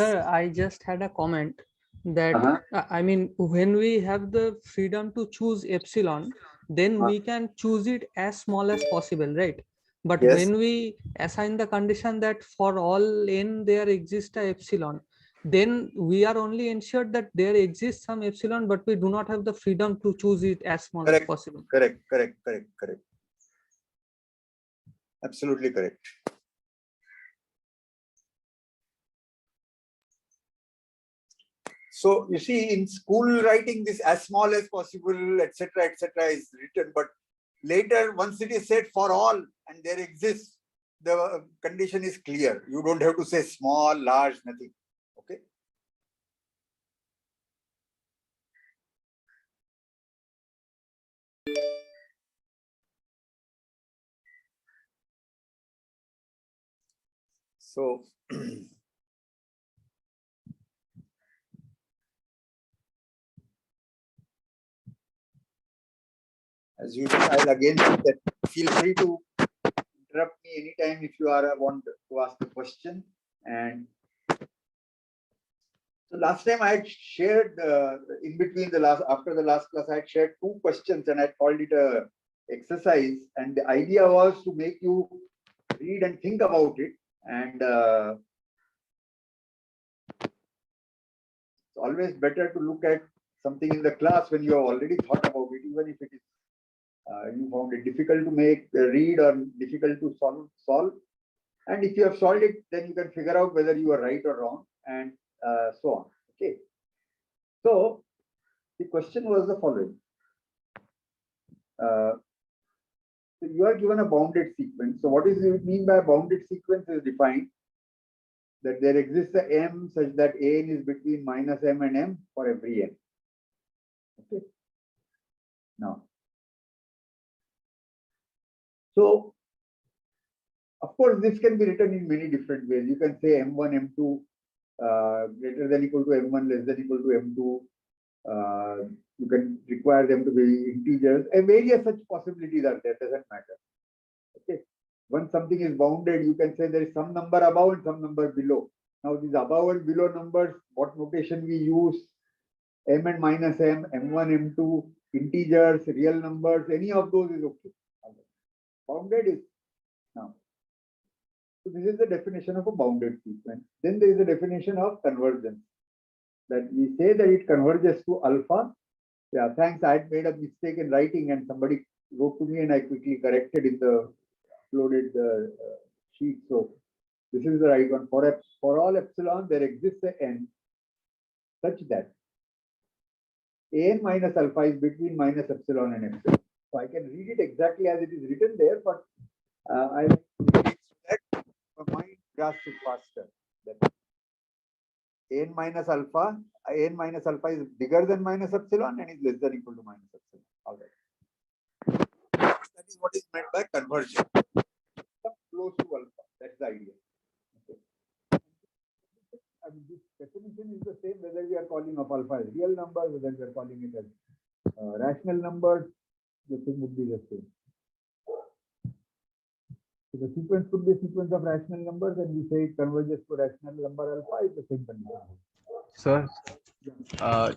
Sir, I just had a comment that I mean, when we have the freedom to choose epsilon, then we can choose it as small as possible, right? But Yes. when we assign the condition that for all n there exists a epsilon, then we are only ensured that there exists some epsilon, but we do not have the freedom to choose it as small as possible. Correct. Absolutely correct. So you see, in school writing, this as small as possible, etc., is written. But later, once it is said for all and there exists, the condition is clear. You don't have to say small, large, nothing. Okay. So as usual, I'll again say that feel free to interrupt me anytime if you want to ask a question. And so last time I had shared in between after the last class, I had shared 2 questions and I called it a exercise. And the idea was to make you read and think about it. And it's always better to look at something in the class when you have already thought about it, even if it is you found it difficult to read or difficult to solve. And if you have solved it, then you can figure out whether you are right or wrong, and so on. Okay. So the question was the following. So you are given a bounded sequence. So what is it mean by a bounded sequence is defined that there exists a m such that n is between -m and m for every n. Okay. Now, so of course, this can be written in many different ways. You can say m1, m2 greater than equal to m1 less than equal to m2. You can require them to be integers, and various such possibilities are there. Doesn't matter. Okay. Once something is bounded, you can say there is some number above and some number below. Now, these above and below numbers, what notation we use? M and minus m, m1, m2, integers, real numbers, any of those is okay. Bounded is now. So this is the definition of a bounded sequence. Then there is a definition of convergence. That we say that it converges to alpha. Yeah, thanks. I had made a mistake in writing and somebody wrote to me and I quickly corrected in the uploaded sheet. So this is the right one. For all epsilon, there exists a n such that an minus alpha is between minus epsilon and epsilon. So I can read it exactly as it is written there, but I read it so that my mind grasps it faster. That n minus alpha is bigger than minus epsilon and is less than equal to minus epsilon. All right. That is what is meant by conversion. Close to alpha. That's the idea. Okay. I mean, this definition is the same whether we are calling of alpha as real number, whether we are calling it as rational numbers, the thing would be the same. So the sequence could be a sequence of rational numbers, and we say it converges to rational number alpha is the same condition. Sir,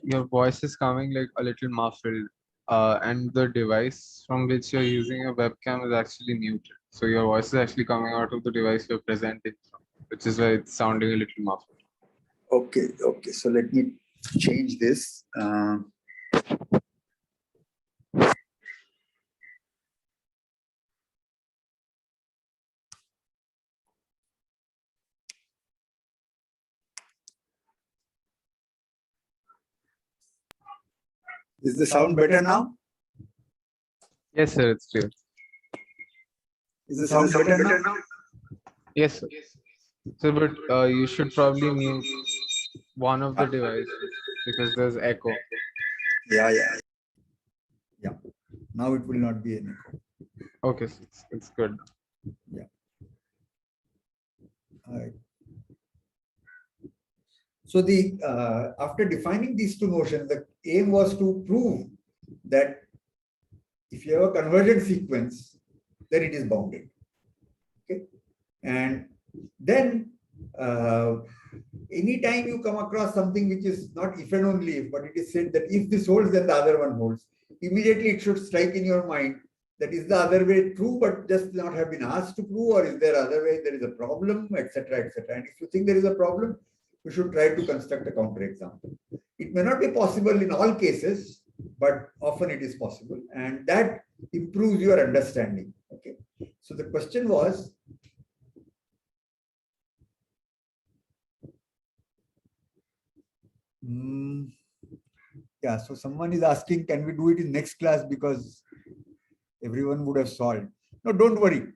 your voice is coming like a little muffled, and the device from which you're using your webcam is actually muted. So your voice is actually coming out of the device you're presenting from, which is why it's sounding a little muffled. Okay. So let me change this. Is the sound better now? Yes, sir, it's clear. Is the sound better now? Yes, sir. So, but you should probably mute one of the devices because there's echo. Yeah. Now it will not be an echo. Okay, so it's good. Yeah. All right. So the after defining these 2 notions, the aim was to prove that if you have a convergent sequence, then it is bounded. Okay, and then anytime you come across something which is not if and only if, but it is said that if this holds, then the other one holds, immediately it should strike in your mind that is the other way true, but just not have been asked to prove, or is there other way, there is a problem, etc., etc. And if you think there is a problem, you should try to construct a counterexample. It may not be possible in all cases, but often it is possible, and that improves your understanding. Okay. So the question was, yeah, so someone is asking, can we do it in next class because everyone would have solved? No, don't worry.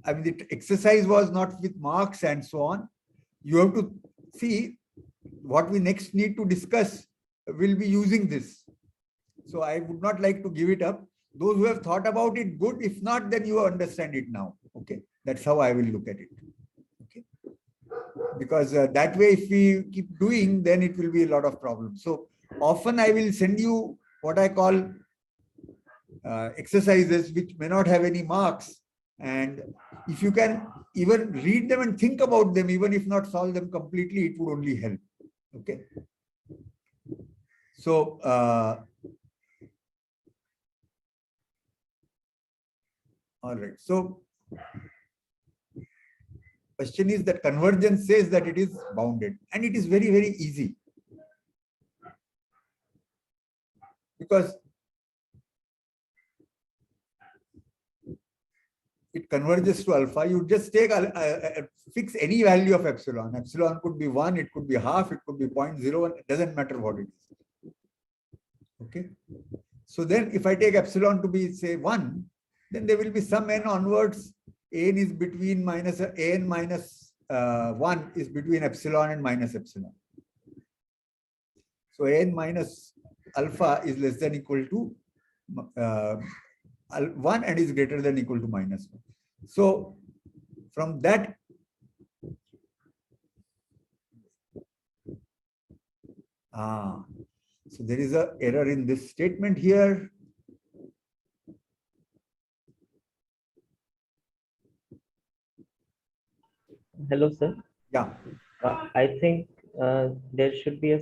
I mean, the exercise was not with marks and so on. You have to see what we next need to discuss. Will be using this. So I would not like to give it up. Those who have thought about it, good. If not, then you understand it now. Okay, that's how I will look at it. Okay, because that way, if we keep doing, then it will be a lot of problems. So often I will send you what I call exercises which may not have any marks, and if you can even read them and think about them, even if not solve them completely, it would only help. Okay. So all right. So question is that convergence says that it is bounded, and it is very, very easy, because it converges to alpha. You just take fix any value of epsilon. Epsilon could be 1, it could be half, it could be 0.01, it doesn't matter what it is. Okay. So then if I take epsilon to be, say, 1, then there will be some n onwards. N is between n minus 1 is between epsilon and minus epsilon. So n minus alpha is less than equal to 1 and is greater than equal to minus 1. So from that, so there is an error in this statement here. Hello, sir. Yeah. I think there should be a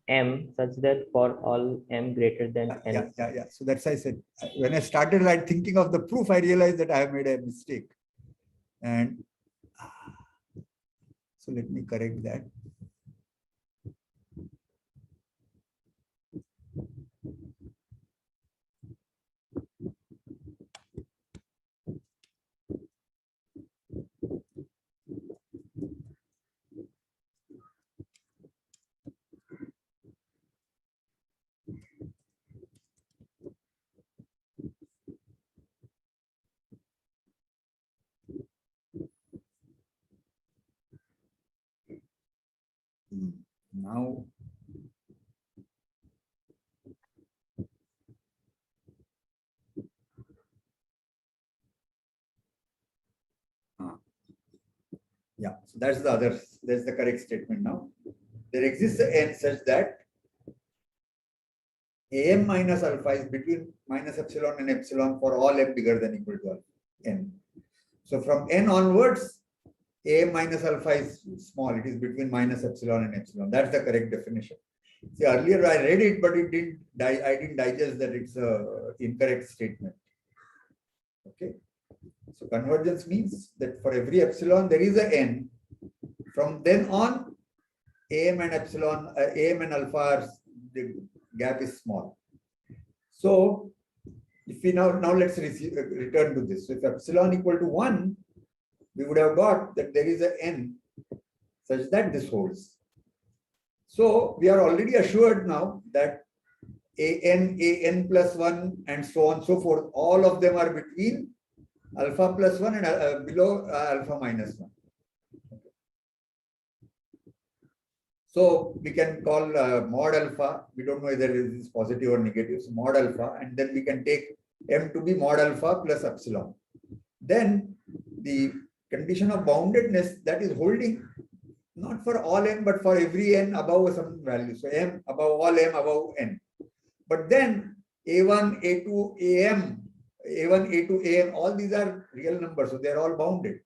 m such that for all m greater than n. Yeah. So that's why I said, when I started thinking of the proof, I realized that I have made a mistake. And so let me correct that. Now, yeah, so that's the correct statement now. There exists an n such that am minus alpha is between minus epsilon and epsilon for all m bigger than equal to n. So from n onwards, am minus alpha is small. It is between minus epsilon and epsilon. That's the correct definition. See, earlier I read it, but I didn't digest that it's a incorrect statement. Okay. So convergence means that for every epsilon there is a n. From then on, am and epsilon, am and alpha, the gap is small. So if we now let's return to this. So if epsilon equal to 1, we would have got that there is a n such that this holds. So we are already assured now that an plus 1 and so on and so forth, all of them are between alpha plus 1 and below alpha minus 1. So we can call mod alpha. We don't know whether it is positive or negative. So mod alpha, and then we can take m to be mod alpha plus epsilon. Then the condition of boundedness, that is holding not for all n, but for every n above some value. So m above all m above n. But then a1, a2, am, a1, a2, an, all these are real numbers. So they are all bounded.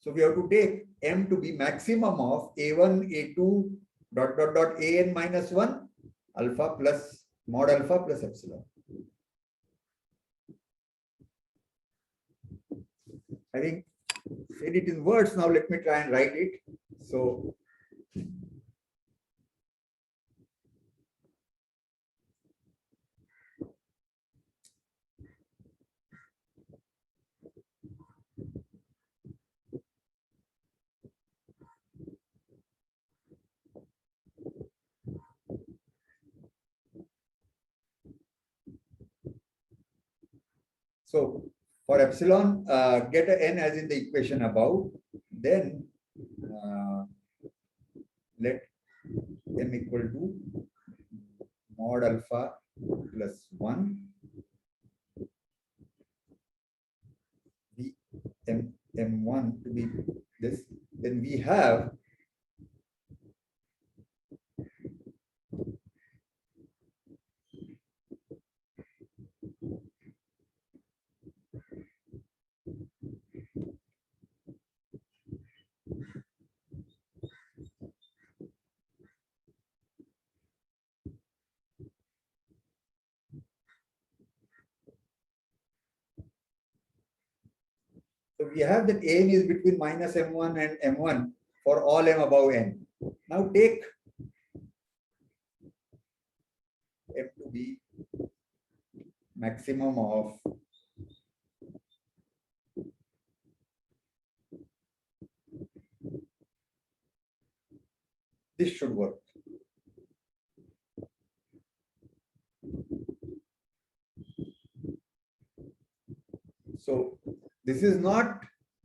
So we have to take M to be maximum of A1, A2, dot, dot, dot, AN minus 1, alpha plus mod alpha plus epsilon. Having said it in words, now let me try and write it. So for epsilon, get a n as in the equation above, then let m equal to mod alpha plus 1 the m1 to be this, then we have so we have that n is between minus m1 and m1 for all m above n. Now take m to be maximum of this should work. So this is not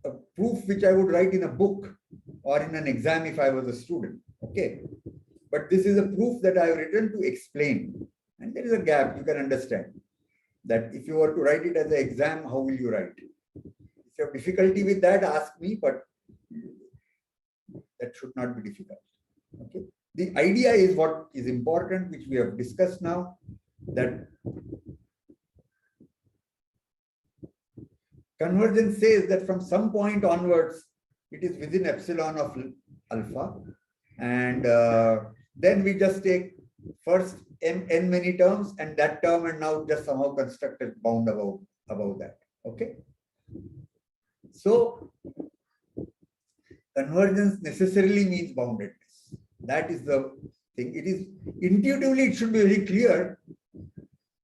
a proof which I would write in a book or in an exam if I was a student. Okay. But this is a proof that I have written to explain. And there is a gap, you can understand that if you were to write it as an exam, how will you write? If you have difficulty with that, ask me, but that should not be difficult. Okay. The idea is what is important, which we have discussed now, that convergence says that from some point onwards, it is within epsilon of alpha. And then we just take first n many terms and that term and now just somehow construct a bound above that. Okay. So convergence necessarily means boundedness. That is the thing. It is intuitively, it should be very clear.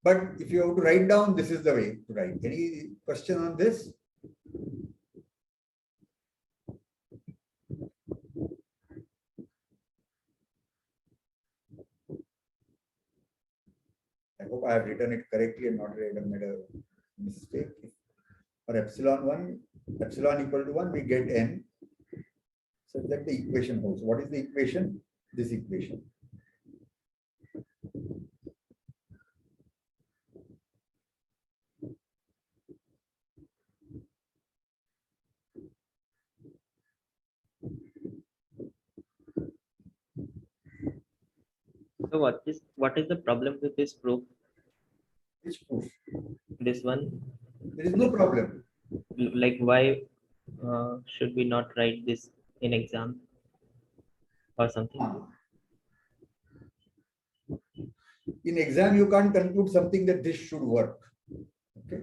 But if you have to write down, this is the way to write. Any question on this? I hope I have written it correctly and not made a mistake. For epsilon 1, epsilon equal to 1, we get n. So that the equation holds. What is the equation? This equation. So what is the problem with this proof? Which proof? This one, There is no problem. like why should we not write this in exam or something? In exam, you can't conclude something that this should work. Okay.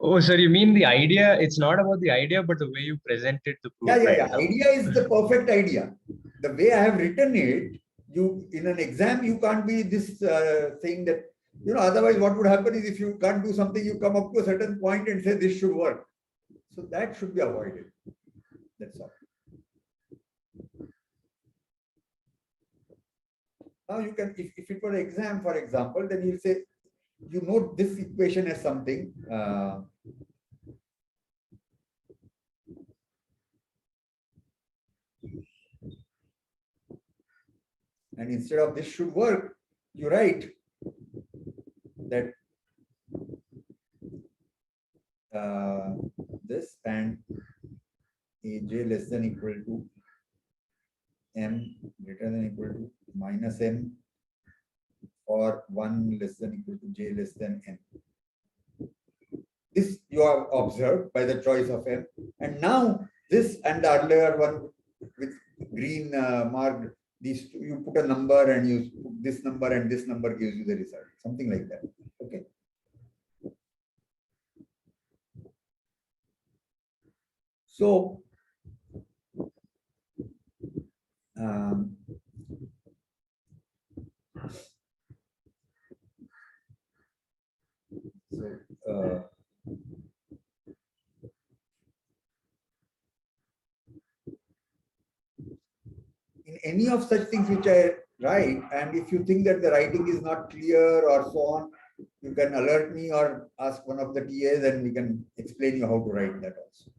Oh, sir, you mean the idea? It's not about the idea, but the way you presented the proof. Yeah. Idea is the perfect idea. The way I have written it, you in an exam, you can't be this saying that, you know, otherwise what would happen is if you can't do something, you come up to a certain point and say this should work. So that should be avoided. That's all. Now you can, if it were an exam, for example, then you'll say, you note this equation as something. And instead of this should work, you write that this and aj less than equal to m greater than equal to minus m or 1 less than equal to j less than n. this you have observed by the choice of M. And now this and the earlier one with green mark, these two, you put a number and you put this number and this number gives you the result. Something like that. Okay. So in any of such things which I write, and if you think that the writing is not clear or so on, you can alert me or ask one of the TAs and we can explain you how to write that also.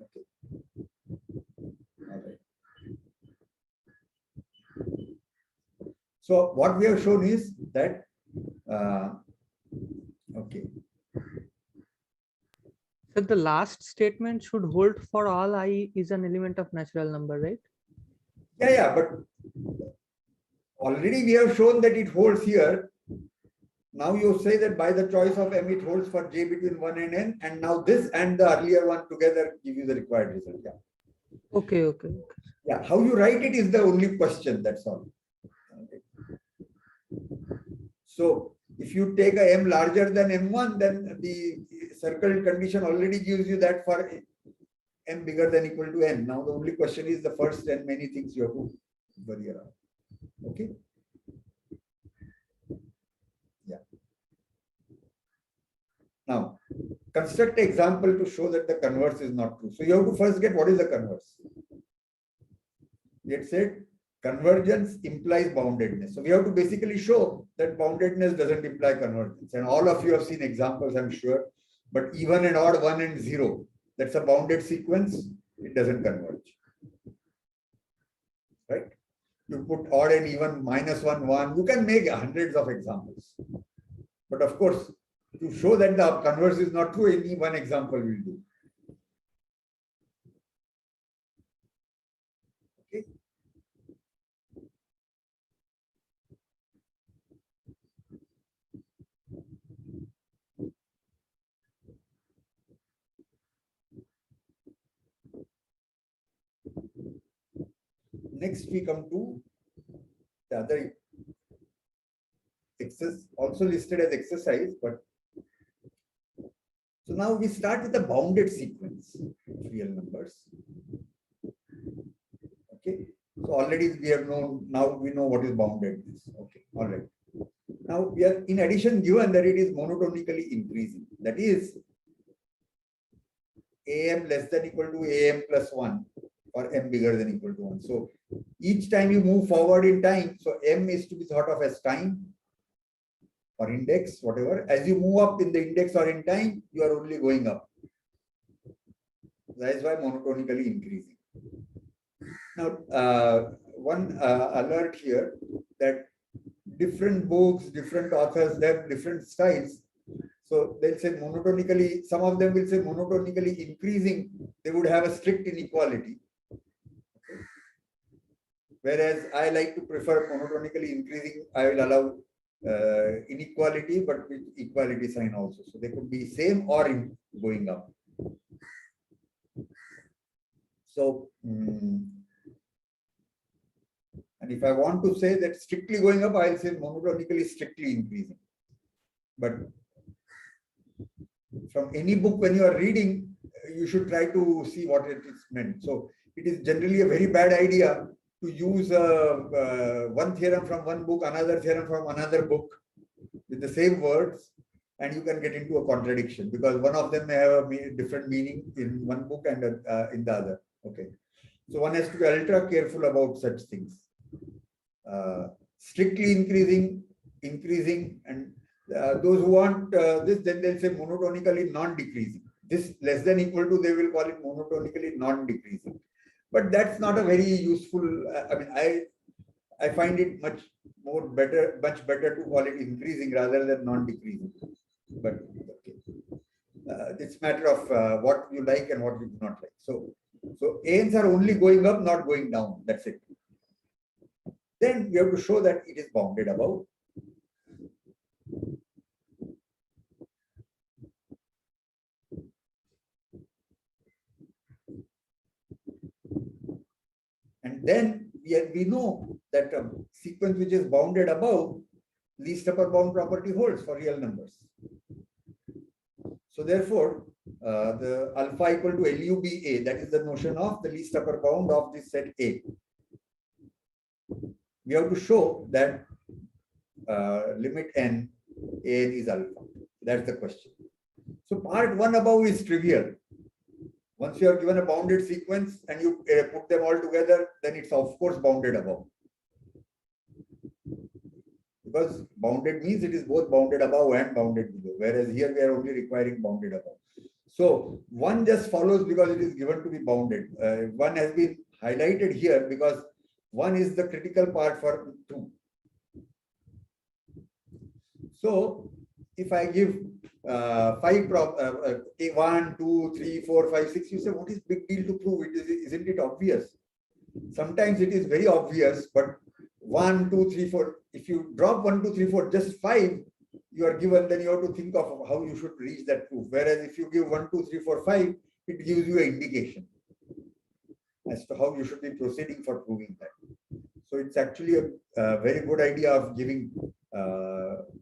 Okay. All right. So what we have shown is that, okay. So the last statement should hold for all I is an element of natural number, right? Yeah, but already we have shown that it holds here. Now you say that by the choice of M, it holds for J between 1 and N, and now this and the earlier one together give you the required result. Yeah. Okay. Yeah, how you write it is the only question, that's all. Okay. So if you take a M larger than M1, then the circle condition already gives you that for M bigger than equal to N. Now the only question is the first and many things you have to worry around. Okay. Yeah. Now construct an example to show that the converse is not true. So you have to first get what is the converse. Let's say convergence implies boundedness. So we have to basically show that boundedness doesn't imply convergence. And all of you have seen examples, I'm sure. But even and odd, 1 and 0, that's a bounded sequence, it doesn't converge. Right? You put odd and even, -1, 1, you can make hundreds of examples. But of course, to show that the converse is not true, any one example will do. Okay. Next, we come to the other exercise, also listed as exercise, but so now we start with the bounded sequence of real numbers. Okay, so already we have known, now we know what is boundedness. Okay, all right. Now we are in addition given that it is monotonically increasing. That is, AM less than equal to AM plus 1 or M bigger than equal to 1. So each time you move forward in time, so M is to be thought of as time or index, whatever. As you move up in the index or in time, you are only going up. That is why monotonically increasing. Now, one alert here that different books, different authors, they have different styles. So they'll say monotonically, some of them will say monotonically increasing, they would have a strict inequality. Whereas I like to prefer monotonically increasing, I will allow inequality, but with equality sign also. So they could be same or in going up. So, and if I want to say that strictly going up, I'll say monotonically strictly increasing. But from any book, when you are reading, you should try to see what it is meant. So it is generally a very bad idea to use one theorem from one book, another theorem from another book with the same words, and you can get into a contradiction because one of them may have a different meaning in one book and in the other. Okay, so one has to be ultra careful about such things. Strictly increasing, and those who want this, then they'll say monotonically non-decreasing. This less than equal to, they will call it monotonically non-decreasing. But that's not a very useful. I mean, I find it much better to call it increasing rather than non-decreasing. But okay, it's a matter of what you like and what you do not like. So ANs are only going up, not going down. That's it. Then we have to show that it is bounded above. we know that a sequence which is bounded above, least upper bound property holds for real numbers. So therefore, the alpha equal to LUBA, that is the notion of the least upper bound of this set A. We have to show that limit n is alpha. That's the question. So part 1 above is trivial. Once you are given a bounded sequence and you put them all together, then it's of course bounded above. Because bounded means it is both bounded above and bounded below, whereas here we are only requiring bounded above. So 1 just follows because it is given to be bounded. 1 has been highlighted here because 1 is the critical part for 2. So if I give 1, 2, 3, 4, 5, 6, you say, what is big deal to prove it? Isn't it obvious? Sometimes it is very obvious, but 1, 2, 3, 4, if you drop 1, 2, 3, 4, just 5, you are given, then you have to think of how you should reach that proof. Whereas if you give 1, 2, 3, 4, 5, it gives you an indication as to how you should be proceeding for proving that. So it's actually a very good idea of giving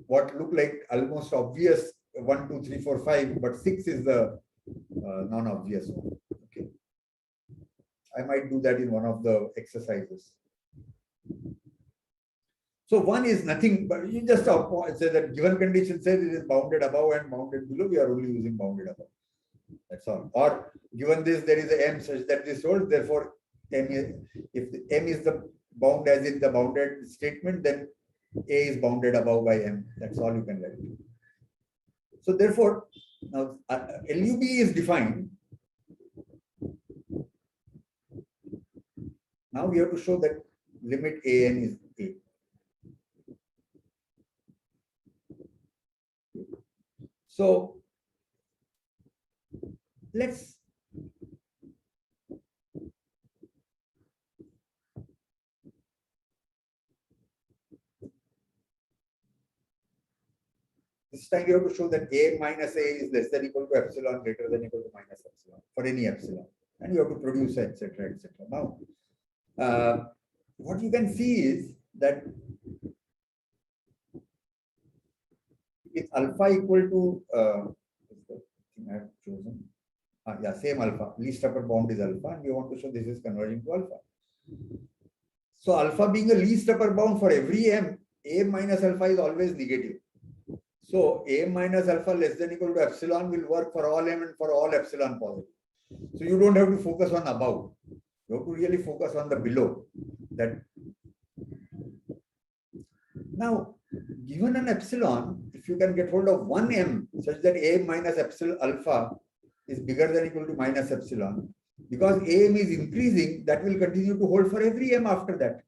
what look like almost obvious 1, 2, 3, 4, 5, but 6 is the non-obvious one. Okay, I might do that in one of the exercises. So 1 is nothing, but you just say that given condition says it is bounded above and bounded below. We are only using bounded above. That's all. Or given this, there is a m such that this holds. Therefore, m is, if the m is the bound as in the bounded statement, then a is bounded above by m. That's all you can write. So therefore, now LUB is defined. Now we have to show that limit an is a. So let's this time you have to show that a minus a is less than equal to epsilon, greater than equal to minus epsilon for any epsilon, and you have to produce etc. etc. Now, what you can see is that if alpha equal to I have chosen same alpha, least upper bound is alpha, and we want to show this is converging to alpha. So alpha being a least upper bound for every m, a minus alpha is always negative. So a minus alpha less than equal to epsilon will work for all m and for all epsilon positive. So you don't have to focus on above. You have to really focus on the below. That now, given an epsilon, if you can get hold of one m such that a minus epsilon alpha is bigger than equal to minus epsilon, because am is increasing, that will continue to hold for every m after that.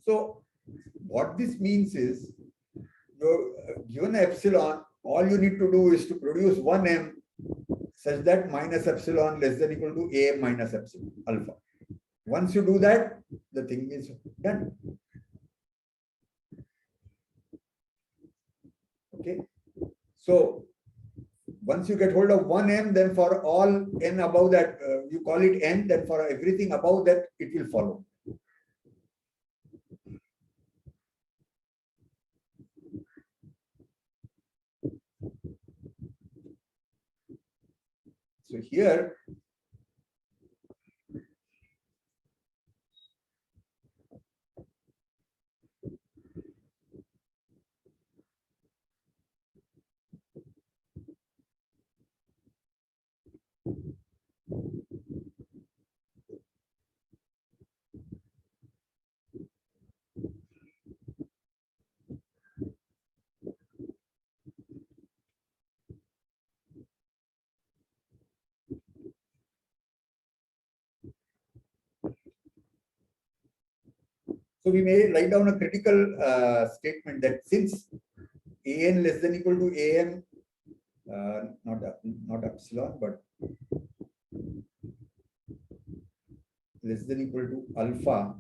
So what this means is, given epsilon, all you need to do is to produce one m such that minus epsilon less than equal to a minus epsilon alpha. Once you do that, the thing is done. Okay. So once you get hold of one m, then for all n above that, you call it n, then for everything above that, it will follow. So here, so we may write down a critical statement that since an less than equal to am, not epsilon, but less than equal to alpha,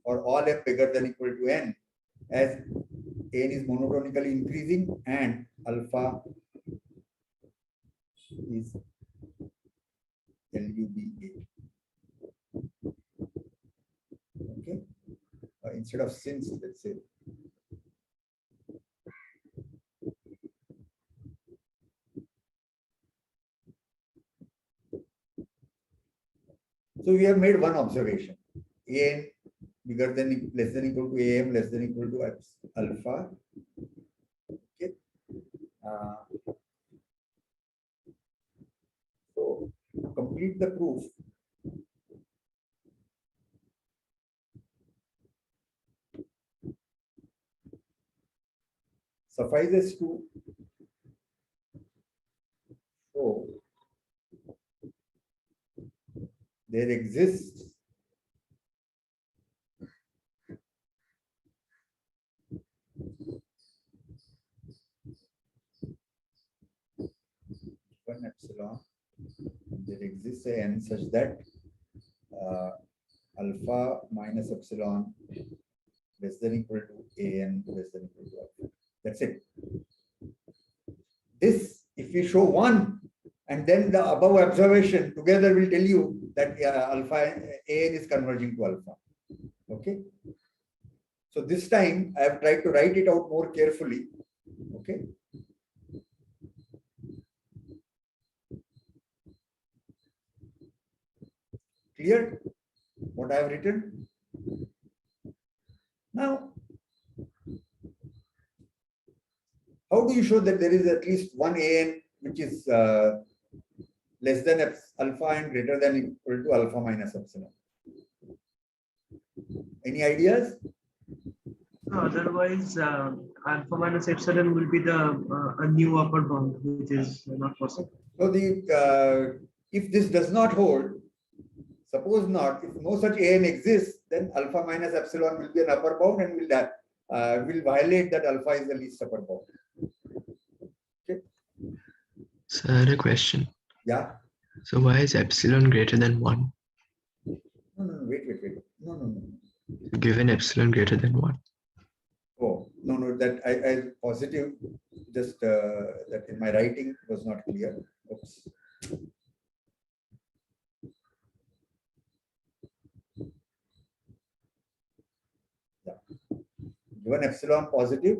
or all m bigger than equal to n, as n is monotonically increasing and alpha is LUBA. instead of since, let's say. So we have made one observation. An bigger than, less than equal to am, less than equal to alpha. Okay. So to complete the proof, suffices to show there exists one epsilon, there exists a n such that alpha minus epsilon less than equal to an less than equal to alpha. That's it. This, if we show one, and then the above observation together will tell you that alpha an is converging to alpha. Okay. So this time I have tried to write it out more carefully. Okay. Clear what I have written? Now, how do you show that there is at least one an which is less than alpha and greater than equal to alpha minus epsilon? Any ideas? Otherwise, alpha minus epsilon will be the a new upper bound, which is not possible. So the if this does not hold, suppose not, if no such an exists, then alpha minus epsilon will be an upper bound and will violate that alpha is the least upper bound. Okay. So I had a question. Yeah. So why is epsilon greater than 1? No, wait. No. Given epsilon greater than 1. Oh, no, that I positive, just that in my writing was not clear. Oops. Yeah. Given epsilon positive,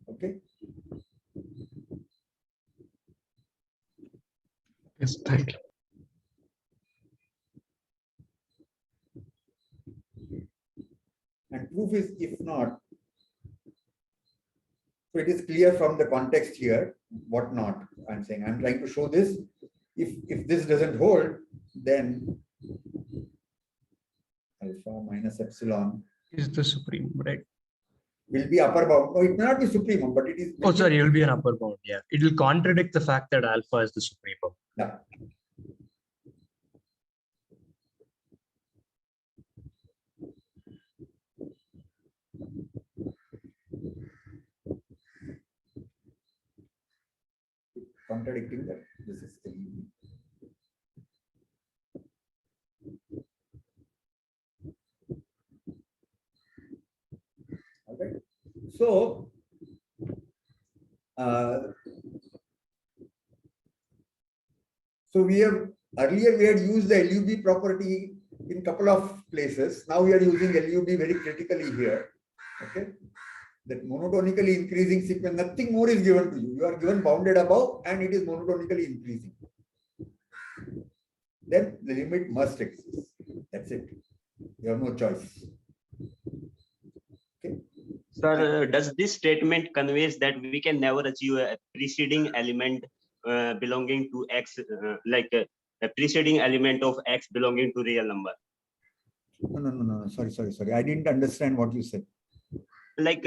okay. Yes, thank you. And proof is if not. So it is clear from the context here, what not. I'm saying I'm trying to show this. If this doesn't hold, then alpha minus epsilon Is the supreme, right? will be upper bound. No, it may not be supremum, but it is. Oh, sorry, it will be an upper bound. Yeah, it will contradict the fact that alpha is the supremum. Yeah. Contradicting that this is LUB. Okay. So we have earlier we had used the LUB property in couple of places. Now we are using LUB very critically here. Okay. That monotonically increasing sequence, nothing more is given to you. You are given bounded above and it is monotonically increasing. Then the limit must exist. That's it. You have no choice. Okay. Sir, does this statement conveys that we can never achieve a preceding element belonging to X, like a preceding element of X belonging to real number? No. Sorry. I didn't understand what you said. Like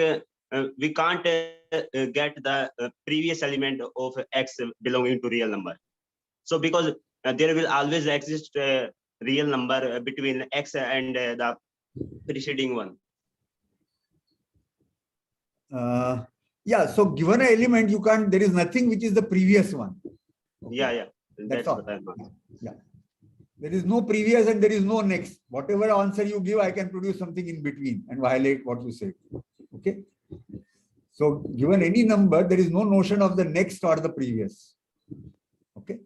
we can't get the previous element of X belonging to real number. So because there will always exist a real number between X and the preceding one. Yeah, so given an element, you can't, there is nothing which is the previous one. Okay. Yeah. That's all. what I'm asking. Yeah. There is no previous and there is no next. Whatever answer you give, I can produce something in between and violate what you said. Okay. So given any number, there is no notion of the next or the previous. Okay.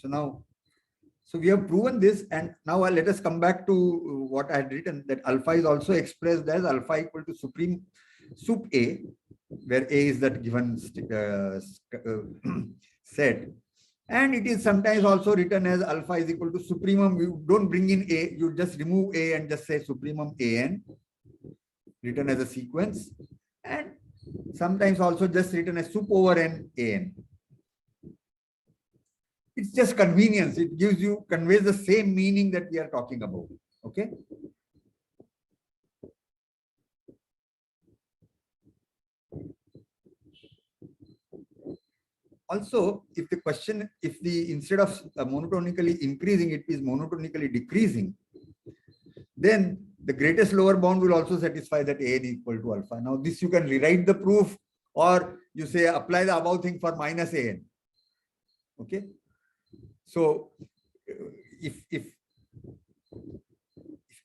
so now, so we have proven this, and now let us come back to what I had written, that alpha is also expressed as alpha equal to supreme sup A, where A is that given set. And it is sometimes also written as alpha is equal to supremum. You don't bring in A, you just remove A and just say supremum AN, written as a sequence. And sometimes also just written as sup over N AN. It's just convenience. It gives you, conveys the same meaning that we are talking about. Okay. Also, if the question, if the instead of monotonically increasing, it is monotonically decreasing, then the greatest lower bound will also satisfy that AN equal to alpha. Now, this you can rewrite the proof, or you say apply the above thing for minus AN. Okay. So, if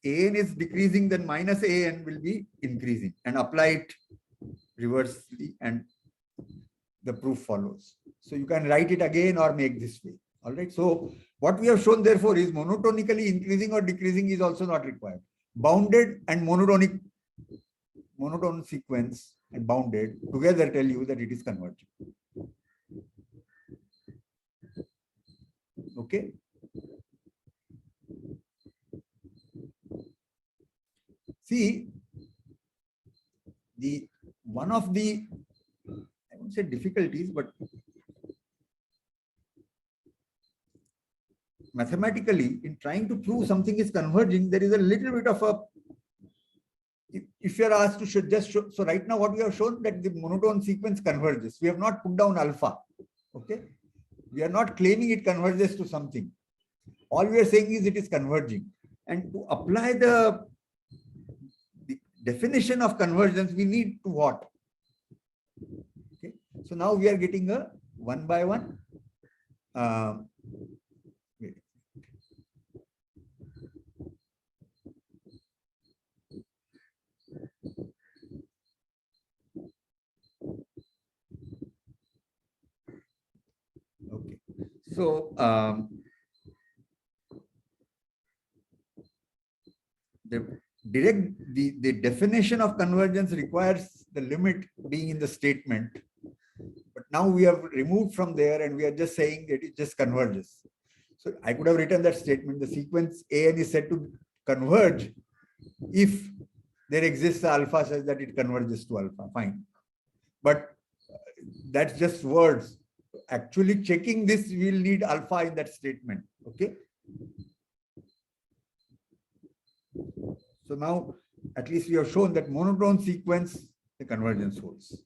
AN is decreasing, then minus AN will be increasing, and apply it reversely, and the proof follows. So you can write it again or make this way. All right. So what we have shown therefore is monotonically increasing or decreasing is also not required. Bounded and monotone sequence and bounded together tell you that it is convergent. Okay. See, the one of the, I won't say difficulties, but mathematically, in trying to prove something is converging, there is a little bit of a, if you are asked to just show, so right now what we have shown that the monotone sequence converges. We have not put down alpha. Okay. We are not claiming it converges to something. All we are saying is it is converging. And to apply the definition of convergence, we need to what? Okay. So now we are getting a one by one. Okay. So the definition of convergence requires the limit being in the statement, but now we have removed from there and we are just saying that it just converges. So I could have written that statement, the sequence AN is said to converge if there exists alpha such that it converges to alpha. Fine, but that's just words. Actually checking this, we will need alpha in that statement. Okay. So now at least we have shown that monotone sequence, the convergence holds.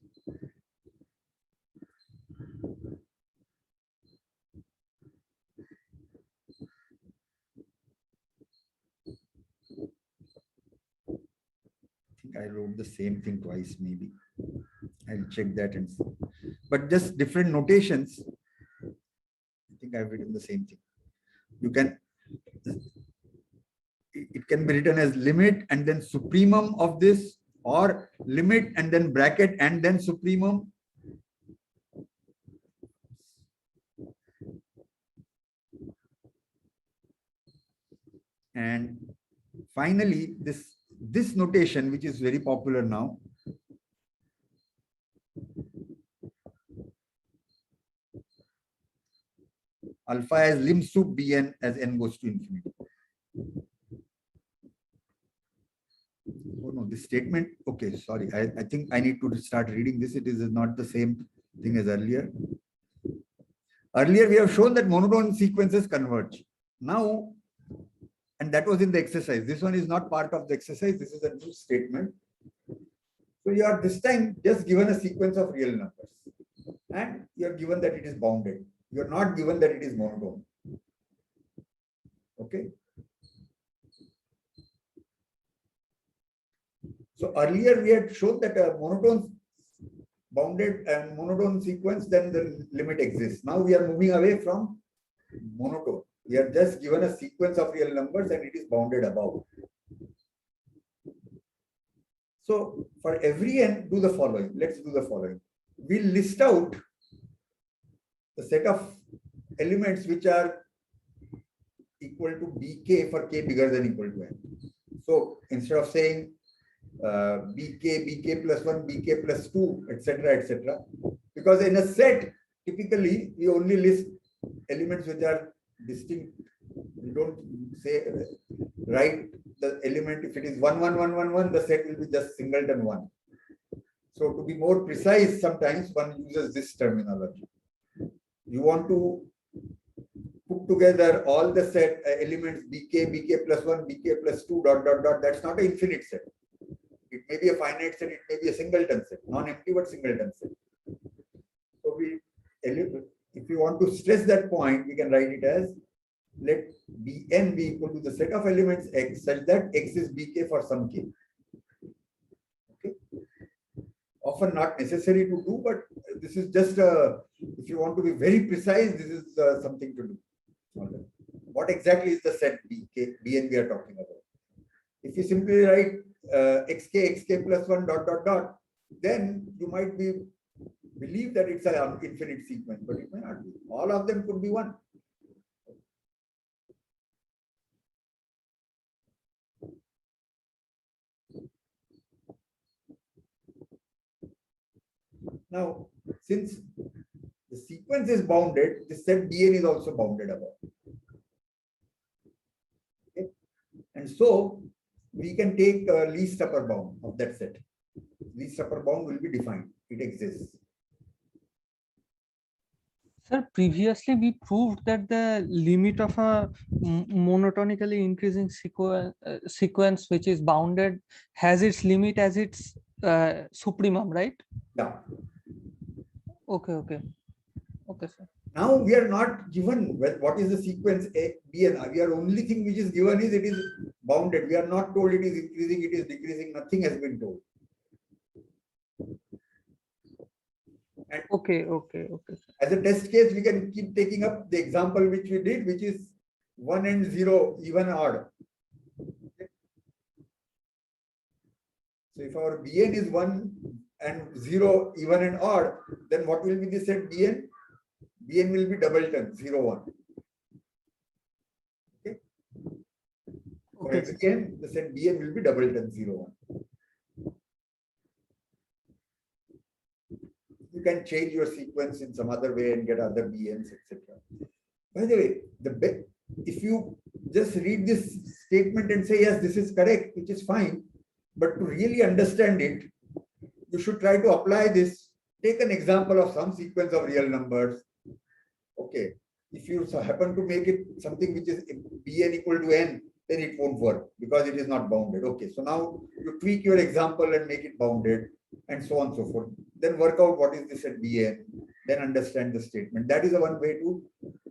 I think I wrote the same thing twice, maybe. I'll check that and see. But just different notations. I think I've written the same thing. You can, it can be written as limit and then supremum of this, or limit and then bracket and then supremum. And finally, this notation, which is very popular now, alpha as lim sup bn as n goes to infinity. Oh no, this statement, okay, sorry, I think I need to start reading this. It is not the same thing as earlier. Earlier we have shown that monotone sequences converge. Now, and that was in the exercise. This one is not part of the exercise. This is a new statement. So you are this time just given a sequence of real numbers, and you are given that it is bounded. You are not given that it is monotone. Okay. So earlier we had shown that a monotone bounded and monotone sequence, then the limit exists. Now we are moving away from monotone. We are just given a sequence of real numbers and it is bounded above. So for every n, do the following. Let's do the following. We'll list out the set of elements which are equal to bk for k bigger than equal to n. So instead of saying bk plus 1, bk plus 2, etc., etc., because in a set, typically we only list elements which are distinct. We don't say write the element. If it is 1, 1, 1, 1, 1, the set will be just singleton 1. So to be more precise, sometimes one uses this terminology. You want to put together all the set elements bk, bk plus 1, bk plus 2, dot, dot, dot. That's not an infinite set. It may be a finite set, it may be a singleton set, non-empty but singleton set. So if you want to stress that point, we can write it as let Bn be equal to the set of elements x such that x is bk for some k. Okay. Often not necessary to do, but this is just if you want to be very precise, this is something to do. What exactly is the set bk, Bn we are talking about? If you simply write xk plus 1 dot dot dot, then you might believe that it's an infinite sequence, but it may not be. All of them could be 1. Now, since the sequence is bounded, the set Bn is also bounded above. Okay. And so we can take least upper bound of that set. Least upper bound will be defined. It exists. Sir, previously we proved that the limit of a monotonically increasing sequence which is bounded has its limit as its supremum, right? Yeah. Okay, sir. Now we are not given what is the sequence A, B, and R. We are only thing which is given is it is bounded. We are not told it is increasing, it is decreasing. Nothing has been told. And Okay. as a test case, we can keep taking up the example which we did, which is 1 and 0, even odd. Okay. So if our Bn is 1 and 0, even and odd, then what will be the set Bn? Bn will be doubleton, 0, 1. Okay. For every n, the set Bn will be doubleton, 0, 1. You can change your sequence in some other way and get other Bns, etc. By the way, if you just read this statement and say, yes, this is correct, which is fine, but to really understand it, you should try to apply this. Take an example of some sequence of real numbers. Okay. If you happen to make it something which is Bn equal to n, then it won't work because it is not bounded. Okay. So now you tweak your example and make it bounded and so on and so forth. Then work out what is this at Bn, then understand the statement. That is the one way to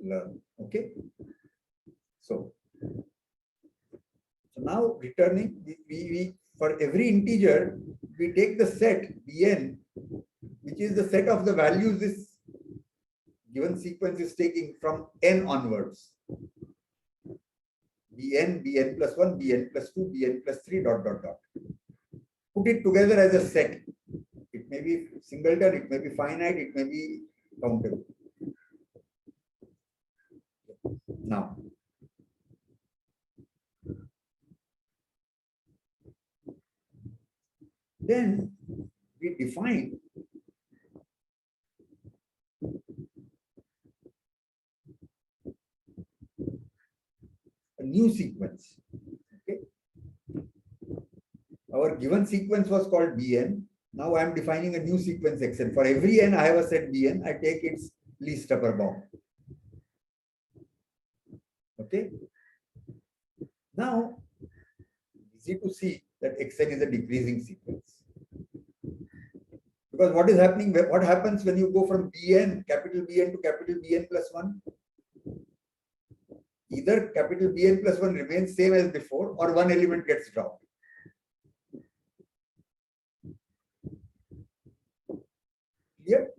learn. Okay. So now returning, we for every integer, we take the set Bn, which is the set of the values this given sequence is taking from n onwards. Bn, Bn plus 1, Bn plus 2, Bn plus 3, dot, dot, dot. Put it together as a set. It may be singleton, it may be finite, it may be countable. Now, then we define a new sequence. Okay. Our given sequence was called Bn. Now I am defining a new sequence Xn. For every n I have a set Bn, I take its least upper bound. Okay. Now, easy to see that Xn is a decreasing sequence. Because what is happening, what happens when you go from Bn, capital Bn to capital Bn plus 1? Either capital Bn plus 1 remains same as before or one element gets dropped. Clear?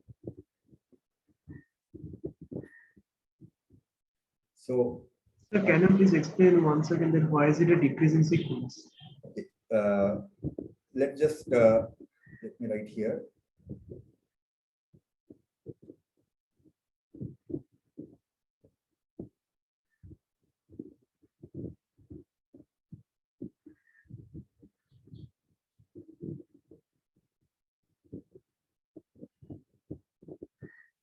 So, sir, can you please explain once again that why is it a decreasing sequence? Let's just let me write here.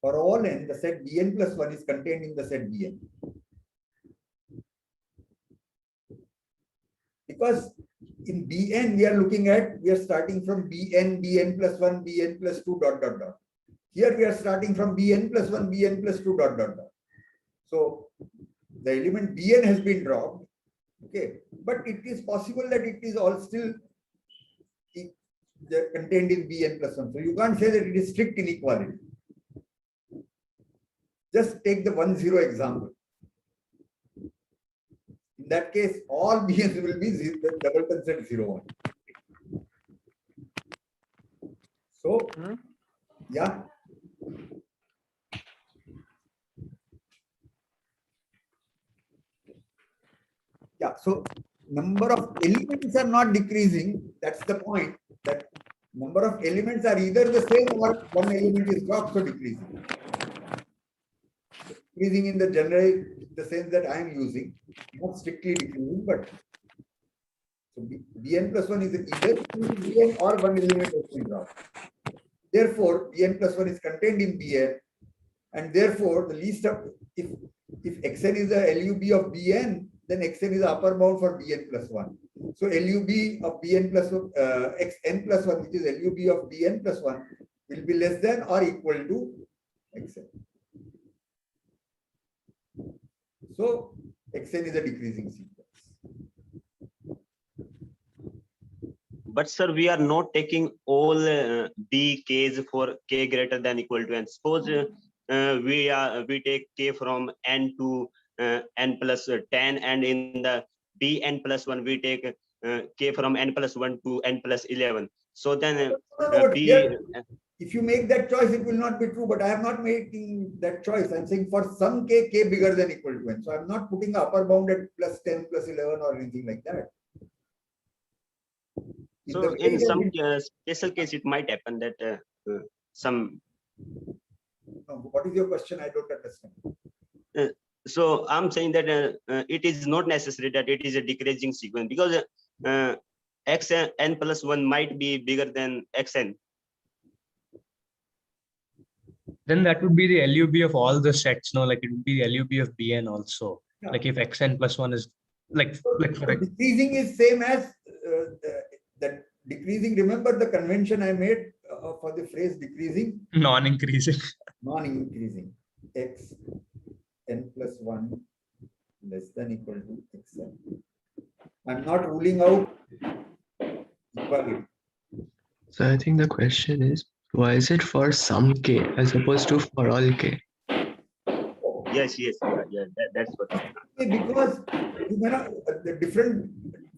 For all n, the set Bn plus 1 is contained in the set Bn. Because in Bn, we are starting from Bn plus 1, Bn plus 2, ... Here we are starting from Bn plus 1, Bn plus 2, ... So the element Bn has been dropped. Okay, but it is possible that it is all still contained in Bn plus 1. So you can't say that it is strict inequality. Just take the 1, 0 example. In that case, all Bn's will be double set 0, 1. So, yeah. Yeah, so number of elements are not decreasing. That's the point. That number of elements are either the same or one element is dropped, so decreasing. Decreasing in the general, the sense that I am using, not strictly decreasing, but so Bn plus 1 is either Bn or one element has been dropped. Therefore, Bn plus 1 is contained in Bn, and therefore the least of if Xn is a LUB of Bn, then Xn is the upper bound for Bn plus 1. So LUB of Bn plus Xn plus 1, which is LUB of Bn plus 1, will be less than or equal to Xn. So Xn is a decreasing sequence. But sir, we are not taking all B k's for k greater than equal to n. Suppose we take k from n to n plus 10, and in the Bn plus 1 we take k from n plus 1 to n plus 11. So then if you make that choice, it will not be true, but I am not making that choice. I'm saying for some k bigger than equal to n. So I'm not putting the upper bound at plus 10, plus 11 or anything like that. So in some special case, it might happen that some. What is your question? I don't understand. So I'm saying that it is not necessary that it is a decreasing sequence, because Xn plus 1 might be bigger than Xn. Then that would be the LUB of all the sets, no? Like it would be the LUB of Bn also. Yeah. Like if Xn plus 1 is like decreasing is same as that decreasing. Remember the convention I made for the phrase decreasing? Non-increasing. Non-increasing. X n plus 1 less than equal to Xn. I'm not ruling out equality. So I think the question is, why is it for some k as opposed to for all k? Yes, that's what. Because you may not,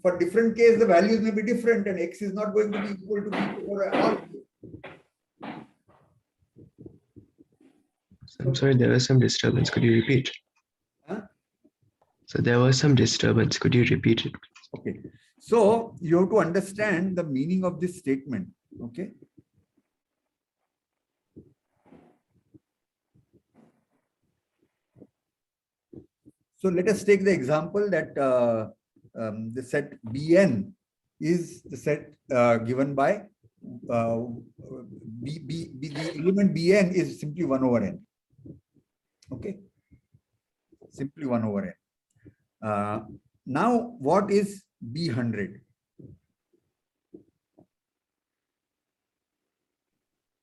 for different case the values may be different, and x is not going to be equal to b for all. I'm sorry, there was some disturbance. Could you repeat? Huh? So there was some disturbance. Could you repeat it? Okay. So you have to understand the meaning of this statement. Okay. So let us take the example that the set Bn is the set given by the element Bn is simply 1 over n. Okay, simply 1 over n. Now, what is B100?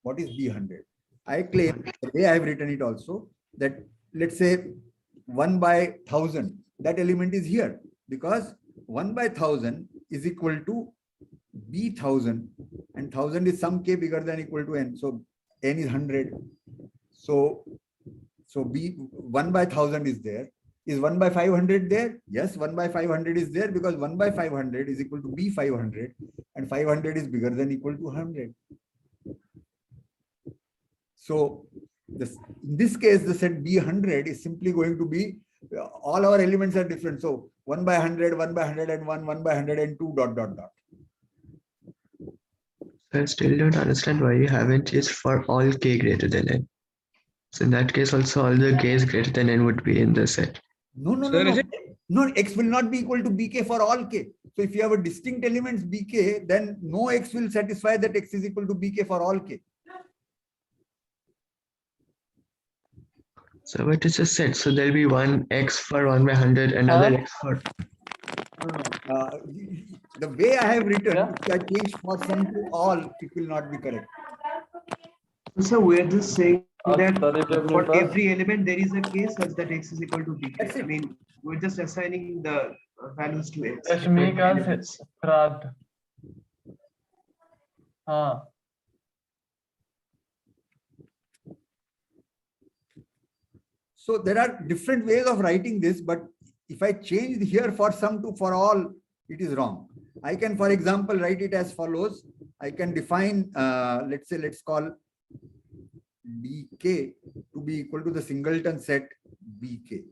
What is B100? I claim, the way I have written it also, that let's say 1 by 1000, that element is here, because 1 by 1000 is equal to B1000, and 1000 is some k bigger than equal to n. So n is 100. So B 1 by 1000 is there. Is 1 by 500 there? Yes, 1 by 500 is there, because 1 by 500 is equal to B500, and 500 is bigger than equal to 100. So in this case, the set B100 is simply going to be, all our elements are different. So 1 by 100, 1 by 101, 1 by 102, ... I still don't understand why you haven't used for all k greater than n. So in that case, also all the k's greater than n would be in the set. No. No, x will not be equal to bk for all k. So if you have a distinct elements bk, then no x will satisfy that x is equal to bk for all k. So what is a set? So there'll be one x for 1 by 100, another x for. The way I have written, Yeah. if I change for some to all, it will not be correct. So we're just saying that Authoritative for numbers. every element there is a case such that x is equal to b. That's I it. mean, we're just assigning the values to x. Rashmi different का elements. श्राद्ध हाँ So there are different ways of writing this, but if I change here for some to for all, it is wrong. I can, for example, write it as follows. I can define, let's call bk to be equal to the singleton set bk.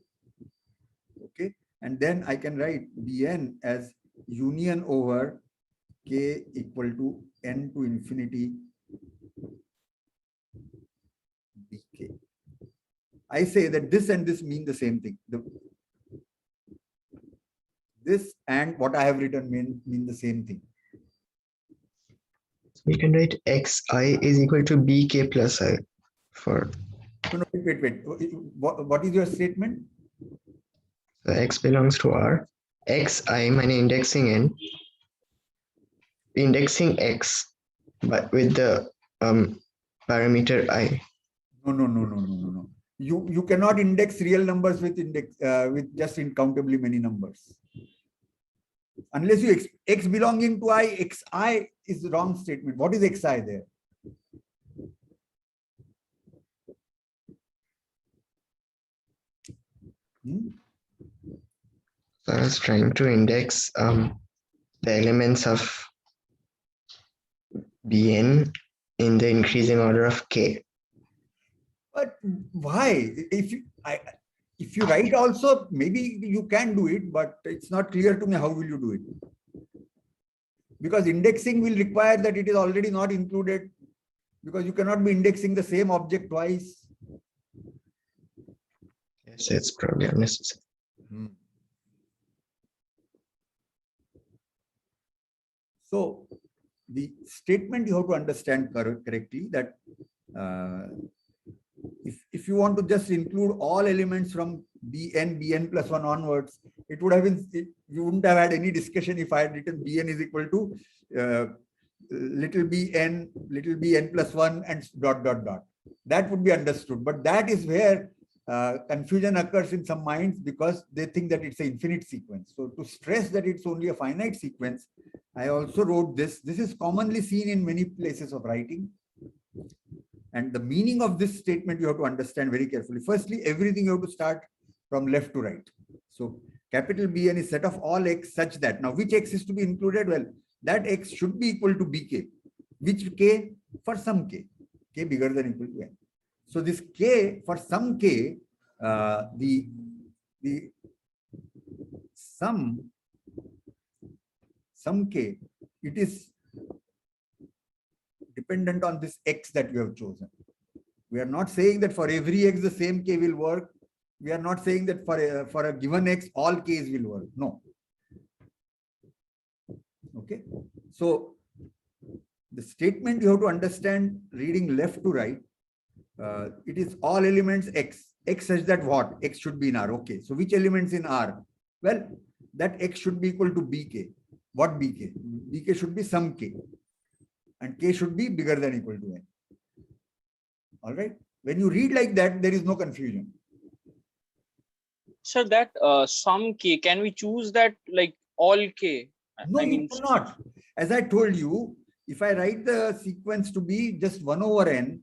Okay, and then I can write bn as union over k equal to n to infinity bk. I say that this and this mean the same thing. This and what I have written mean the same thing. We can write xi is equal to bk plus I for No, wait. What is your statement? x belongs to R. xi mean indexing n, indexing x, but with the parameter I. No. You cannot index real numbers with with just incountably many numbers. Unless you x belonging to I, xi is the wrong statement. What is xi there? So I was trying to index the elements of Bn in the increasing order of k. But why? If you write also, maybe you can do it, but it's not clear to me how will you do it. Because indexing will require that it is already not included, because you cannot be indexing the same object twice. Yes, it's probably unnecessary. So the statement you have to understand correctly that if you want to just include all elements from bn plus 1 onwards, it would have been, you wouldn't have had any discussion if I had written bn is equal to little bn plus 1 and dot. That would be understood. But that is where confusion occurs in some minds, because they think that it's an infinite sequence. So to stress that it's only a finite sequence, I also wrote this. This is commonly seen in many places of writing. And the meaning of this statement you have to understand very carefully. Firstly, everything you have to start from left to right. So capital Bn is set of all x such that, now which x is to be included? Well, that x should be equal to bk. Which k? For some k bigger than or equal to n. So this k, for some k, the some k, it is dependent on this x that you have chosen. We are not saying that for every x the same k will work. We are not saying that for a given x all k's will work. No. Okay. So the statement you have to understand reading left to right. It is all elements x such that what? X should be in R. Okay. So which elements in R? Well, that x should be equal to bk. What bk? Bk should be some k. And k should be bigger than or equal to n. All right. When you read like that, there is no confusion. Sir, that some k, can we choose that like all k? No, I mean, you cannot. As I told you, if I write the sequence to be just 1 over n,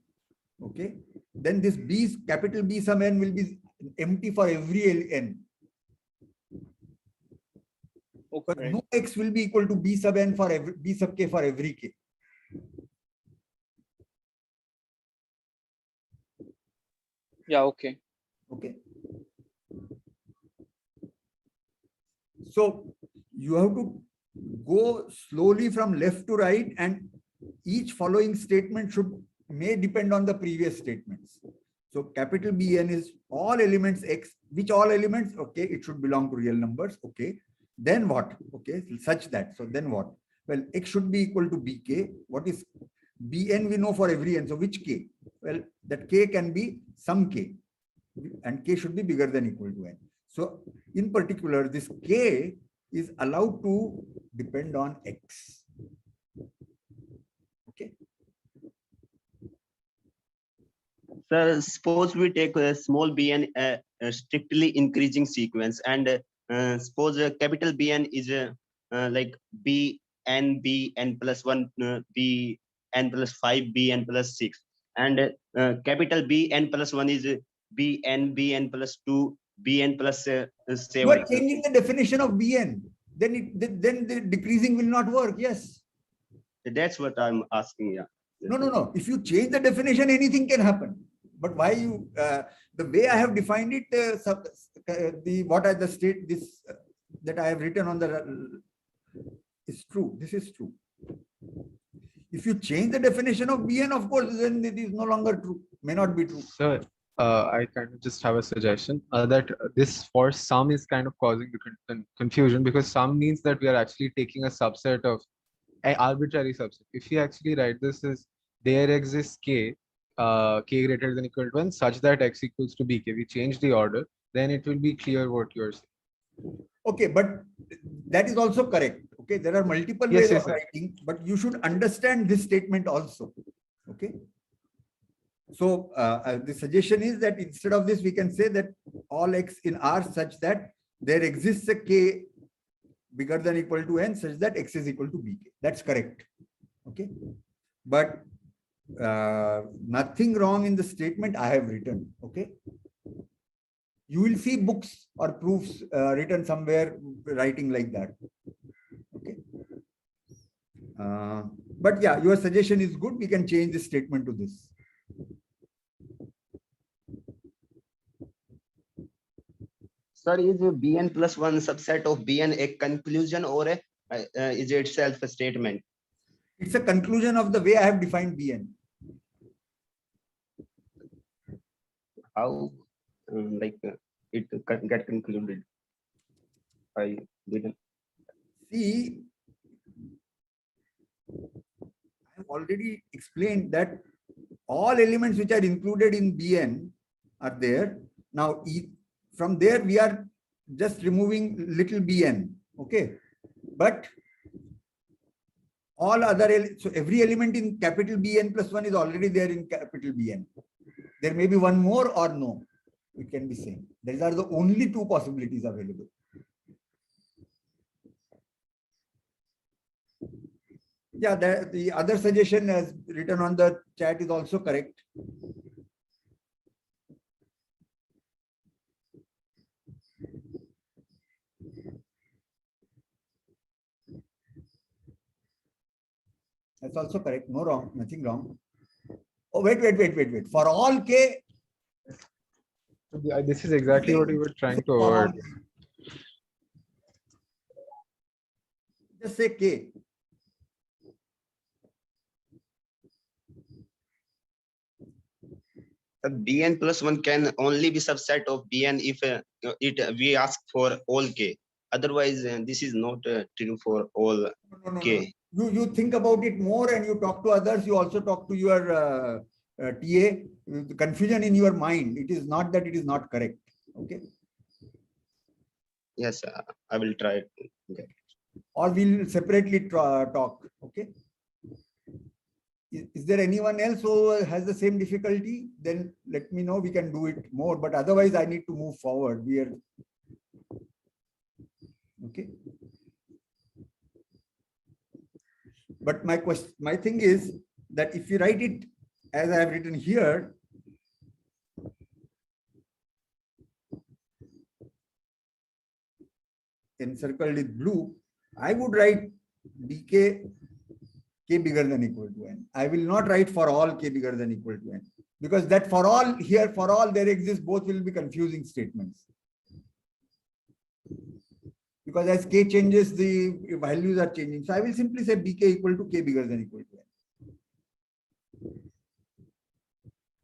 okay, then this b, capital B sum n will be empty for every n. okay. But no x will be equal to b sub n for every b sub k for every k. Yeah, okay. Okay. So you have to go slowly from left to right, and each following statement may depend on the previous statements. So capital Bn is all elements x. Which all elements? Okay, it should belong to real numbers. Okay. Then what? Okay, such that. So then what? Well, x should be equal to bk. What is Bn? We know for every n. So which k? Well, that k can be some k. and k should be bigger than equal to n. So in particular, this k is allowed to depend on x. Okay. So suppose we take a small bn a strictly increasing sequence, and suppose capital Bn is like bn plus 1 bn plus 5 bn plus 6, and capital Bn plus 1 is bn plus 2 bn plus You 7. are changing the definition of bn. Then then the decreasing will not work. Yes. That's what I'm asking. Yeah. No. If you change the definition, anything can happen. But why you the way I have defined it, the state this that I have written on the is true. This is true. If you change the definition of bn, of course, then it is no longer true. May not be true. So I kind of just have a suggestion that this for sum is kind of causing the confusion, because sum means that we are actually taking a subset of an arbitrary subset. If you actually write this as there exists k, k greater than equal to 1 such that x equals to bk, we change the order, then it will be clear what you're saying. Okay, but that is also correct. Okay, there are multiple ways of writing, but you should understand this statement also. Okay. So the suggestion is that instead of this, we can say that all x in R such that there exists a k bigger than equal to n such that x is equal to bk. That's correct. Okay. But nothing wrong in the statement I have written. Okay. You will see books or proofs written somewhere writing like that. Okay. But yeah, your suggestion is good. We can change this statement to this. Sir, is bn plus 1 subset of bn a conclusion, or is it itself a statement? It's a conclusion of the way I have defined bn. How it get concluded? I didn't see. I have already explained that all elements which are included in bn are there. Now from there we are just removing little bn. Okay, but all other so every element in capital Bn plus 1 is already there in capital Bn. There may be one more or no. It can be same. These are the only two possibilities available. Yeah, the other suggestion as written on the chat is also correct. That's also correct. No wrong, nothing wrong. Oh, wait. For all k. This is exactly what we were trying to avoid. Just say k. Bn plus 1 can only be subset of Bn if we ask for all k. Otherwise, this is not true for all k. No. You think about it more and you talk to others. You also talk to your TA. The confusion in your mind. It is not that it is not correct. Okay. Yes, I will try. Okay. Or we'll separately talk. Okay. Is there anyone else who has the same difficulty? Then let me know. We can do it more. But otherwise, I need to move forward. We are okay. But my thing is that if you write it as I have written here, encircled with blue, I would write dk k bigger than equal to n. I will not write for all k bigger than equal to n, because that for all here, for all there exists, both will be confusing statements. Because as k changes, the values are changing. So I will simply say bk equal to k bigger than equal to n.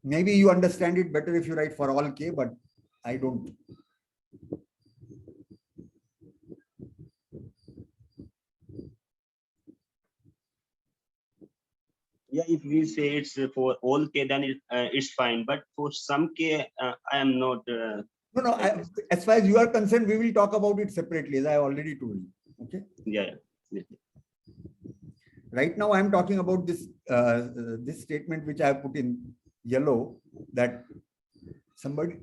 Maybe you understand it better if you write for all k, but I don't. Yeah, if we say it's for all k, then it's fine. But for some k, I am not. No, as far as you are concerned, we will talk about it separately, as I already told you. Okay. Yeah. Right now, I am talking about this this statement which I have put in yellow, that somebody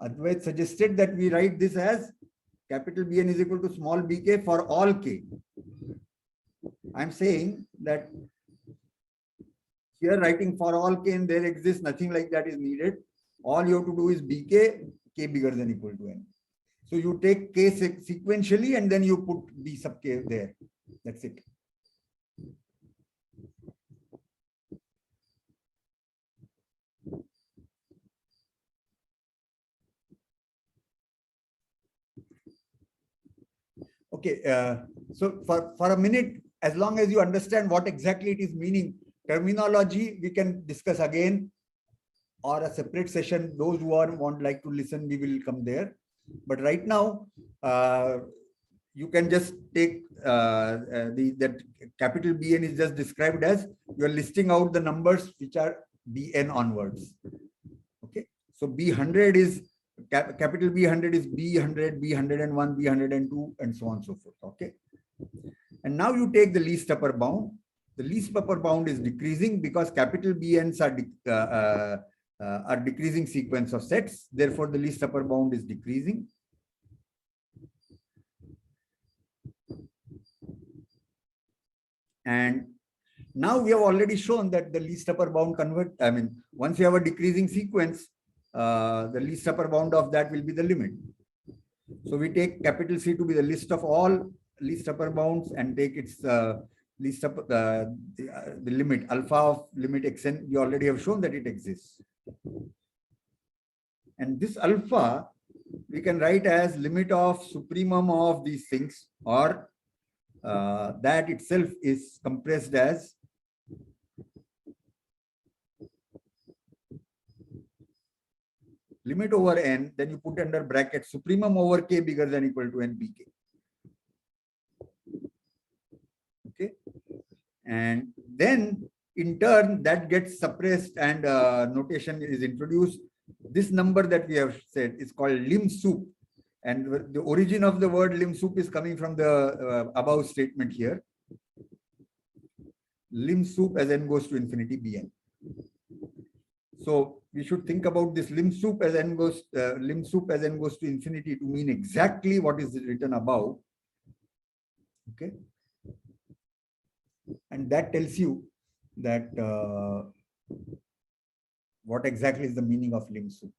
Advait suggested that we write this as capital Bn is equal to small bk for all k. I'm saying that here writing for all k and there exists, nothing like that is needed. All you have to do is bk, k bigger than or equal to n. So you take k sequentially and then you put b sub k there. That's it. Okay, so for a minute, as long as you understand what exactly it is meaning, terminology we can discuss again, or a separate session. Those who want like to listen, we will come there. But right now, you can just take that capital Bn is just described as you are listing out the numbers which are Bn onwards. Okay, so B100 is capital B100 is B100, B101, B102, and so on and so forth. Okay, and now you take the least upper bound. The least upper bound is decreasing because capital Bn's are decreasing sequence of sets. Therefore, the least upper bound is decreasing. And now we have already shown that the least upper bound once you have a decreasing sequence, the least upper bound of that will be the limit. So we take capital C to be the list of all least upper bounds and take its least upper the limit alpha of limit xn. We already have shown that it exists. And this alpha we can write as limit of supremum of these things, or that itself is compressed as limit over n, then you put under bracket supremum over k bigger than or equal to n bk. Okay, and then in turn that gets suppressed and notation is introduced. This number that we have said is called lim sup, and the origin of the word lim sup is coming from the above statement here. Lim sup as n goes to infinity bn. So we should think about this lim sup as n goes to infinity to mean exactly what is written above. Okay, and that tells you that what exactly is the meaning of lim sup.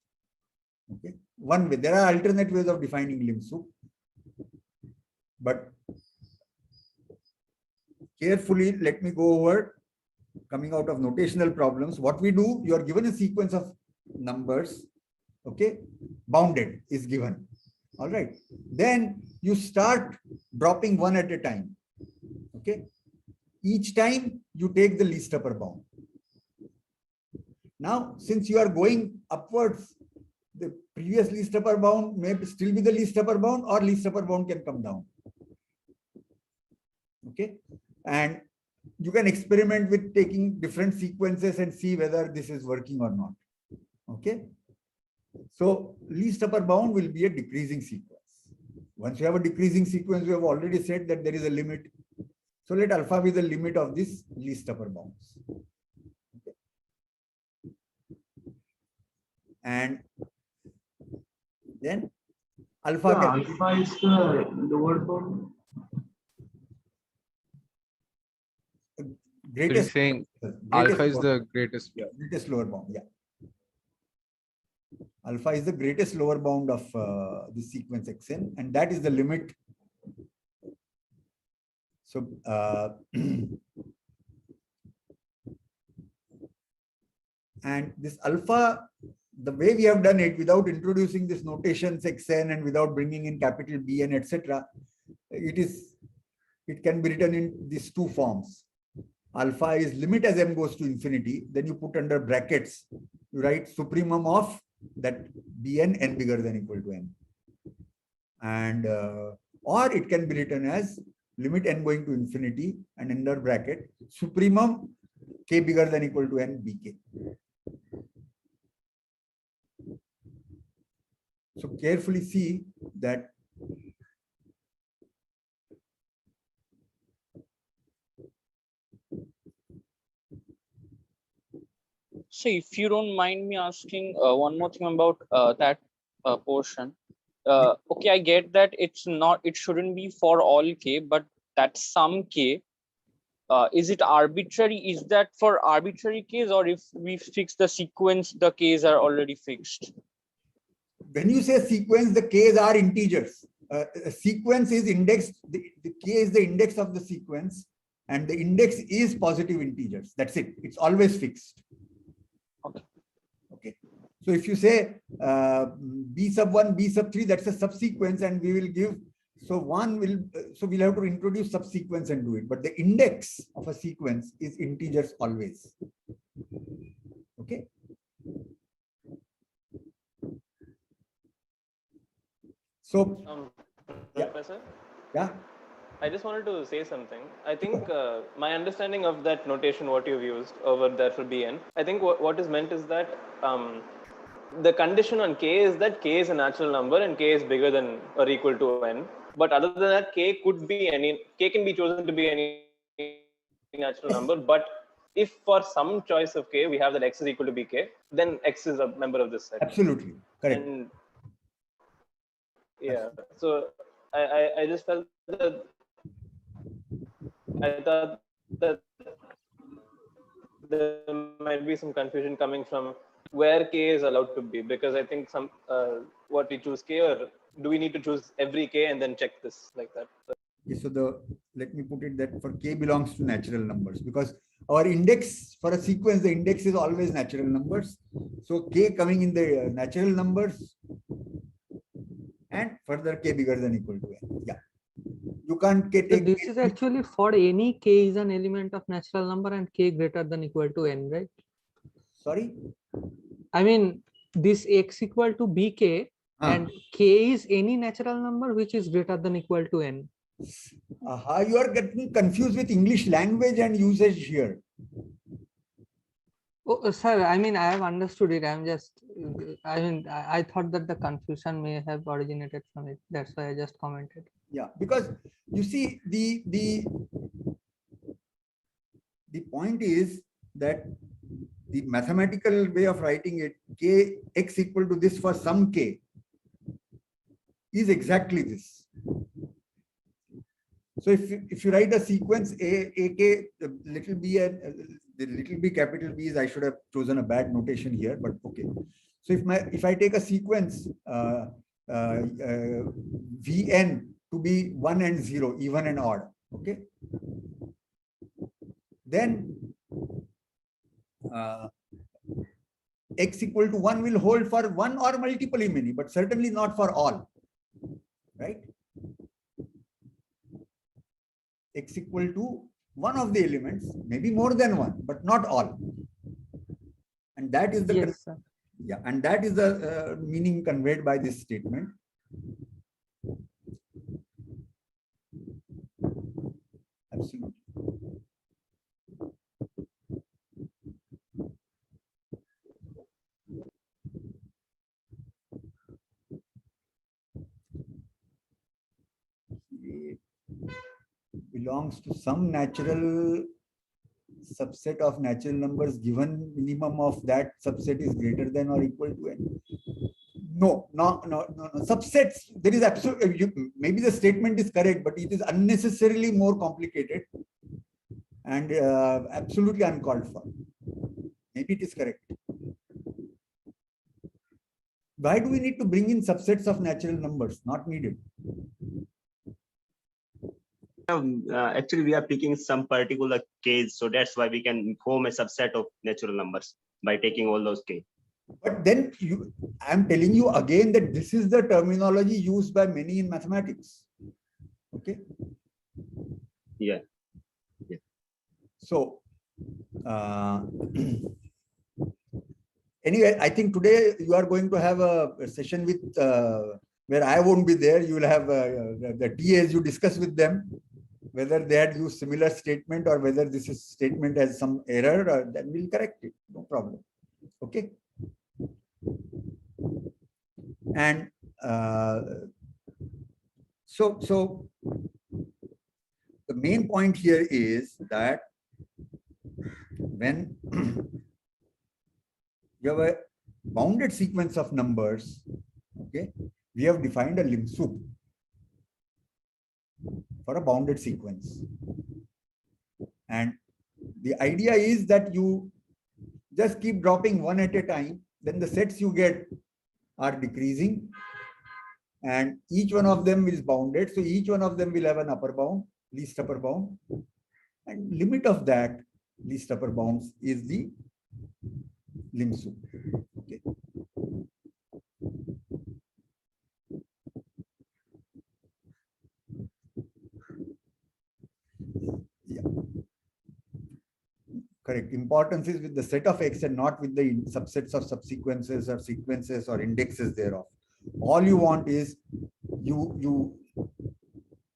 Okay, one way. There are alternate ways of defining lim sup, but carefully let me go over, coming out of notational problems. What we do, you are given a sequence of numbers. Okay, bounded is given. All right, then you start dropping one at a time. Okay, each time you take the least upper bound. Now, since you are going upwards, the previous least upper bound may still be the least upper bound, or least upper bound can come down. Okay, and you can experiment with taking different sequences and see whether this is working or not. Okay, so least upper bound will be a decreasing sequence. Once you have a decreasing sequence, we have already said that there is a limit. So let alpha be the limit of this least upper bounds. Okay. And then alpha. Alpha is the lower bound. Greatest saying alpha is the greatest. Yeah, greatest lower bound. Yeah. Alpha is the greatest lower bound of the sequence xn, and that is the limit. So and this alpha, the way we have done it without introducing this notation xn and without bringing in capital Bn, etc., it can be written in these two forms. Alpha is limit as m goes to infinity. Then you put under brackets, you write supremum of that Bn n bigger than or equal to n. And or it can be written as limit n going to infinity and under bracket supremum k bigger than equal to n bk. So carefully see that So if you don't mind me asking one more thing about that portion. Okay, I get that it shouldn't be for all k, but that some k, is it arbitrary? Is that for arbitrary k's, or if we fix the sequence, the k's are already fixed? when you say sequence, the k's are integers. A sequence is indexed, the k is the index of the sequence, and the index is positive integers. That's it. It's always fixed. Okay. So if you say b sub 1, b sub 3, that's a subsequence, and we will give, so we'll have to introduce subsequence and do it. But the index of a sequence is integers always. Okay. So yeah. Professor? Yeah. I just wanted to say something. I think my understanding of that notation, what you've used over there for Bn, I think what is meant is that the condition on k is that k is a natural number and k is bigger than or equal to n. But other than that, k can be chosen to be any natural number. But if for some choice of k, we have that x is equal to bk, then x is a member of this set. Absolutely. Correct. And yeah, so I just felt that I thought that there might be some confusion coming from where k is allowed to be, because I think some what we choose k, or do we need to choose every k and then check this like that? Okay, so let me put it that for k belongs to natural numbers, because our index for a sequence, the index is always natural numbers. So k coming in the natural numbers, and further k bigger than equal to n. Yeah. You can't take. So this is actually for any k is an element of natural number and k greater than equal to n, right? Sorry? I mean, this x equal to bk and k is any natural number which is greater than equal to n. You are getting confused with English language and usage here. Oh, sir, I mean, I have understood it. I'm just, I mean, I thought that the confusion may have originated from it. That's why I just commented. Yeah, because you see, the point is that the mathematical way of writing it, k x equal to this for some k, is exactly this. So if you write a sequence ak, the little b and the little b capital B is, I should have chosen a bad notation here, but okay. So if I take a sequence Vn to be 1 and 0, even and odd, okay, then x equal to 1 will hold for one or multiply many, but certainly not for all, right? X equal to one of the elements, maybe more than one, but not all. And that is the yes, sir. Yeah, and that is the meaning conveyed by this statement. Absolutely. It belongs to some natural subset of natural numbers given minimum of that subset is greater than or equal to n. No. Subsets, there is absolutely, maybe the statement is correct, but it is unnecessarily more complicated and absolutely uncalled for. Maybe it is correct. Why do we need to bring in subsets of natural numbers? Not needed. Actually, we are picking some particular k's, so that's why we can form a subset of natural numbers by taking all those k. But then I'm telling you again that this is the terminology used by many in mathematics. Okay. Yeah. So anyway, I think today you are going to have a session with where I won't be there. You will have the TAs, you discuss with them. whether they had used similar statement or whether this is statement has some error, then we'll correct it. No problem. Okay. And so the main point here is that when you have a bounded sequence of numbers, okay, we have defined a lim sup for a bounded sequence. And the idea is that you just keep dropping one at a time, then the sets you get are decreasing, and each one of them is bounded. So each one of them will have an upper bound, least upper bound, and limit of that least upper bounds is the lim sup. Okay. Yeah. Correct. Importance is with the set of X and not with the subsets of subsequences or sequences or indexes thereof. All you want is you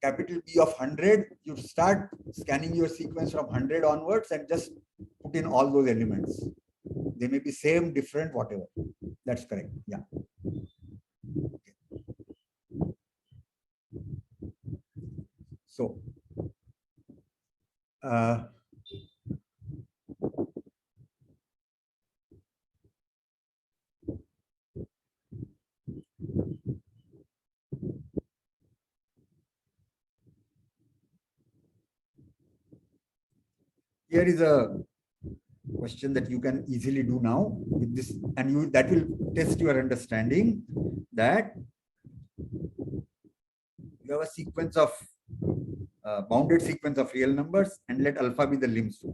capital B of 100, you start scanning your sequence from 100 onwards and just put in all those elements. They may be same, different, whatever. That's correct. Yeah. Okay. So, here is a question that you can easily do now with this, and that will test your understanding that you have a sequence of bounded sequence of real numbers and let alpha be the lim sup.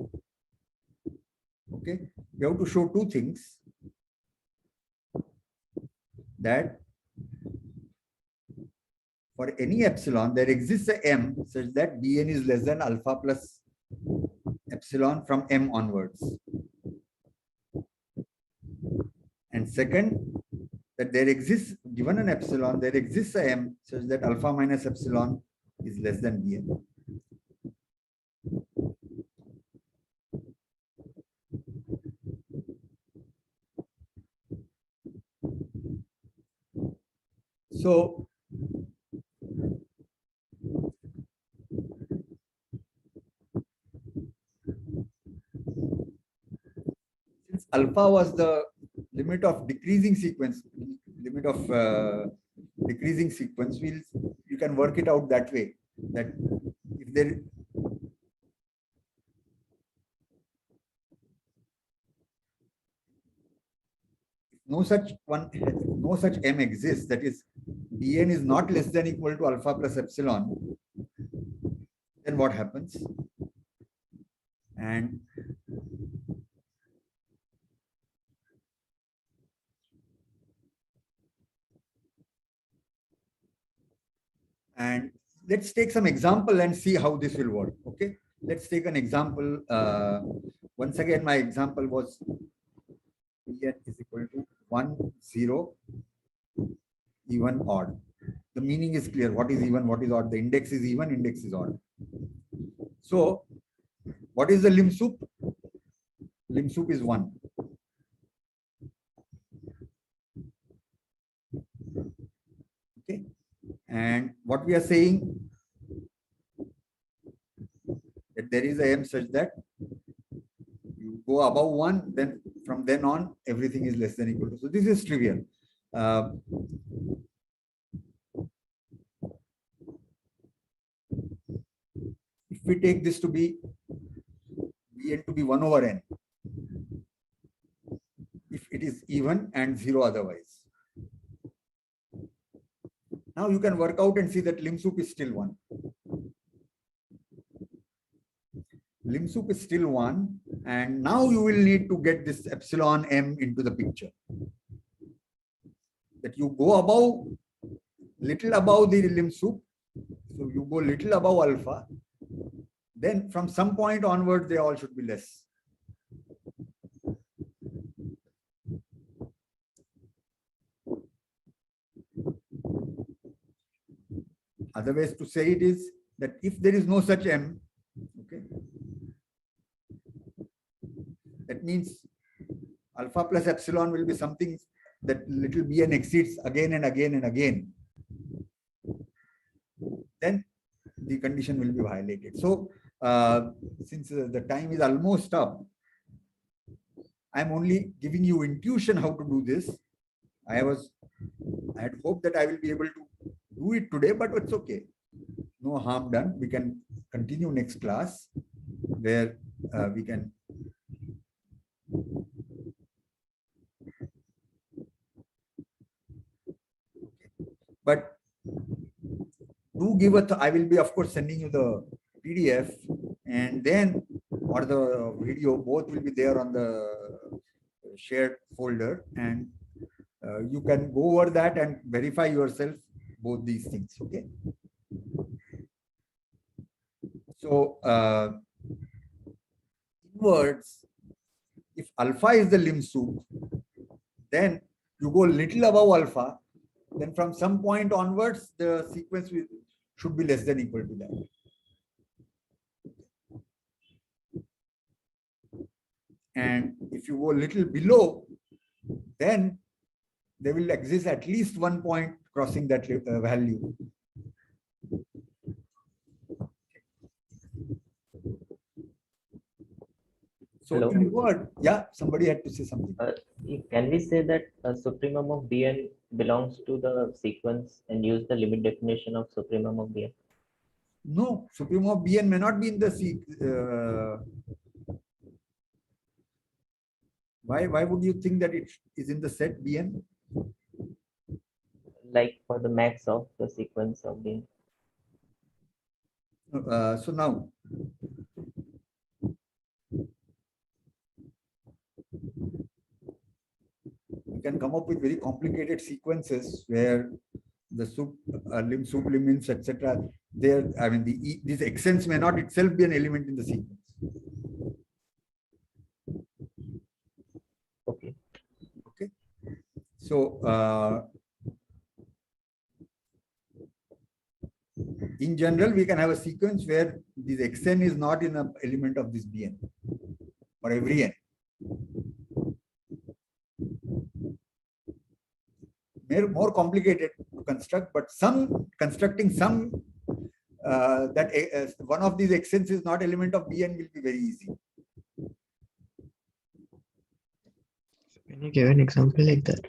Okay, you have to show two things: that for any epsilon there exists a m such that Bn is less than alpha plus epsilon from m onwards. And second, that there exists, given an epsilon, there exists a m such that alpha minus epsilon is less than Bn. So since alpha was the limit of decreasing sequence, you can work it out that way, that if there no such m exists, that is Bn is not less than equal to alpha plus epsilon, then what happens? And let's take some example and see how this will work. Okay, let's take an example. Once again, my example was Bn is equal to 1, 0, even, odd. The meaning is clear. What is even, what is odd? The index is even, index is odd. So what is the lim sup? Lim sup is 1. Okay. And what we are saying, that there is a m such that you go above 1, then from then on everything is less than equal to. So this is trivial. If we take this to be Bn to be 1 over n, if it is even and 0 otherwise. Now you can work out and see that lim sup is still 1. Lim sup is still 1, and now you will need to get this epsilon m into the picture. That you go above, little above the lim sup, so you go little above alpha, then from some point onward they all should be less. Other ways to say it is, that if there is no such M, okay, that means alpha plus epsilon will be something that little bn exceeds again and again and again, then the condition will be violated. So since the time is almost up, I'm only giving you intuition how to do this. I had hoped that I will be able to do it today, but it's okay. No harm done. We can continue next class where we can. But do give a. I will be, of course, sending you the PDF, and then or the video. Both will be there on the shared folder, and you can go over that and verify yourself both these things. Okay. So inwards, if alpha is the limb soup, then you go little above alpha. Then from some point onwards, the sequence should be less than equal to that. And if you go a little below, then there will exist at least one point crossing that value. So Hello? in word, yeah, somebody had to say something. Can we say that supremum of Bn belongs to the sequence and use the limit definition of supremum of Bn? No, supremum of Bn may not be in the Why would you think that it is in the set Bn? Like for the max of the sequence of Bn. So now, you can come up with very complicated sequences where the limb sublimins, etc. There, I mean, these extents may not itself be an element in the sequence. Okay. Okay. So in general, we can have a sequence where this xn is not in an element of this Bn for every n. More complicated to construct, but constructing some that one of these xn's is not element of Bn will be very easy. Can you give an example like that?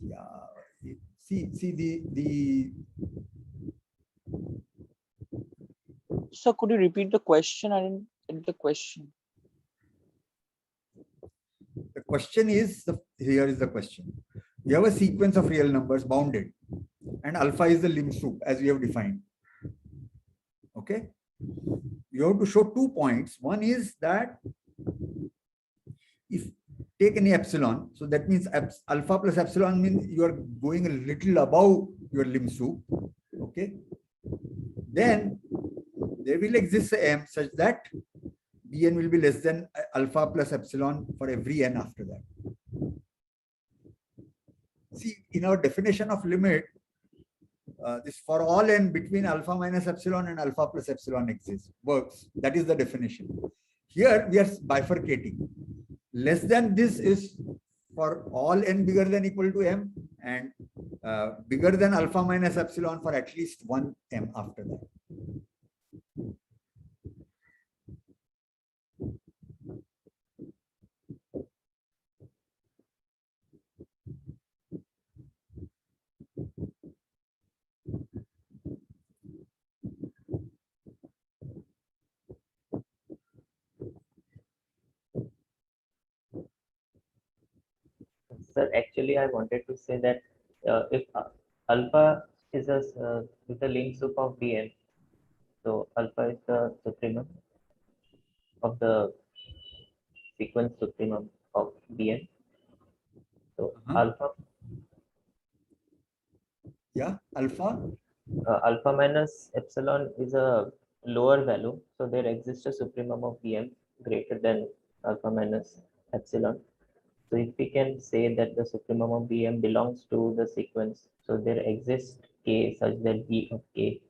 Yeah. See the. So could you repeat the question? I didn't get the question. The question is, here is the question. You have a sequence of real numbers bounded, and alpha is the limb soup as we have defined. Okay. You have to show 2 points. One is that if take any epsilon, so that means alpha plus epsilon means you are going a little above your limb soup. Okay. Then there will exist a m such that Bn will be less than alpha plus epsilon for every n after that. See, in our definition of limit, this for all n between alpha minus epsilon and alpha plus epsilon exists, works. That is the definition. Here we are bifurcating. Less than this is for all n bigger than equal to m, and bigger than alpha minus epsilon for at least one m after that. Sir, actually, I wanted to say that if alpha is the limb soup of Bn, so alpha is the supremum of the sequence supremum of Bn. So alpha. Yeah, alpha. Alpha minus epsilon is a lower value, so there exists a supremum of Bn greater than alpha minus epsilon. So if we can say that the supremum of Bm belongs to the sequence, so there exists K such that B of K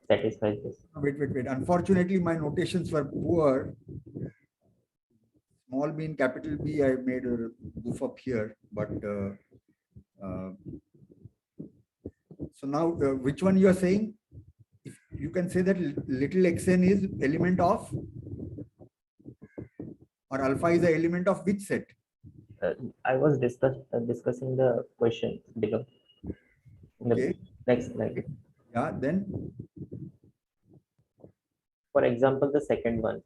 satisfies this. Wait. Unfortunately, my notations were poor. Small b and capital B, I made a goof up here, but so now which one you are saying? If you can say that little xn is element of, or alpha is the element of which set? I was discussing the question below. In the Okay. next slide. Yeah, then For example, the second one,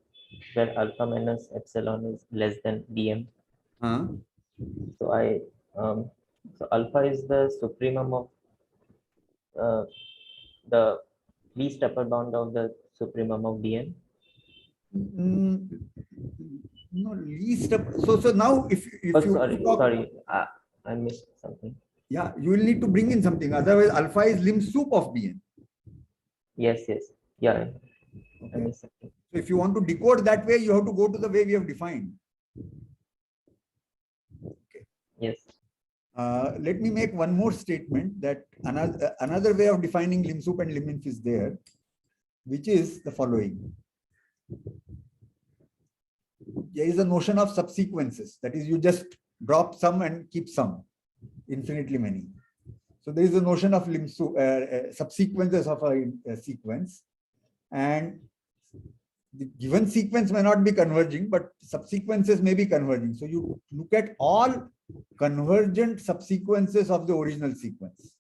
where alpha minus epsilon is less than Bm. So so alpha is the supremum of the least upper bound of the supremum of Bn. no, least up. So now if Oh, you sorry, I missed something. Yeah, you will need to bring in something. Otherwise, alpha is lim sup of Bn. Yes. Yeah. I Okay. missed something. So if you want to decode that way, you have to go to the way we have defined. Okay. Yes. Let me make one more statement that another way of defining lim sup and lim inf is there, which is the following. There is a notion of subsequences. That is, you just drop some and keep some, infinitely many. So there is a notion of lim sup, subsequences of a sequence, and the given sequence may not be converging, but subsequences may be converging. So you look at all convergent subsequences of the original sequence.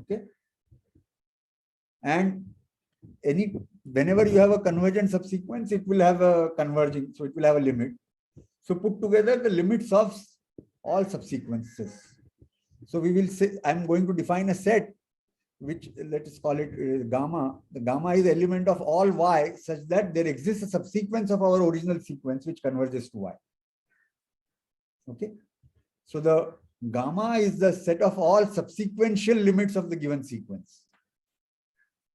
Okay. And whenever you have a convergent subsequence, it will have a converging, so it will have a limit. So put together the limits of all subsequences. So we will say, I'm going to define a set which, let us call it gamma. The gamma is the element of all y such that there exists a subsequence of our original sequence which converges to y. Okay. So the gamma is the set of all subsequential limits of the given sequence.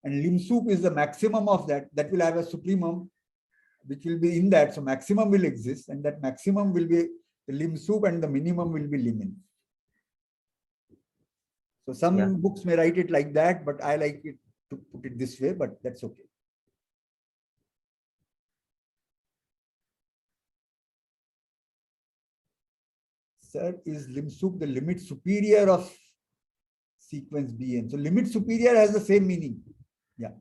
And lim sup is the maximum of that. That will have a supremum which will be in that. So maximum will exist, and that maximum will be the lim sup and the minimum will be lim inf. So some books may write it like that, but I like it to put it this way, but that's okay. Sir, is lim sup the limit superior of sequence Bn? So limit superior has the same meaning. Yeah.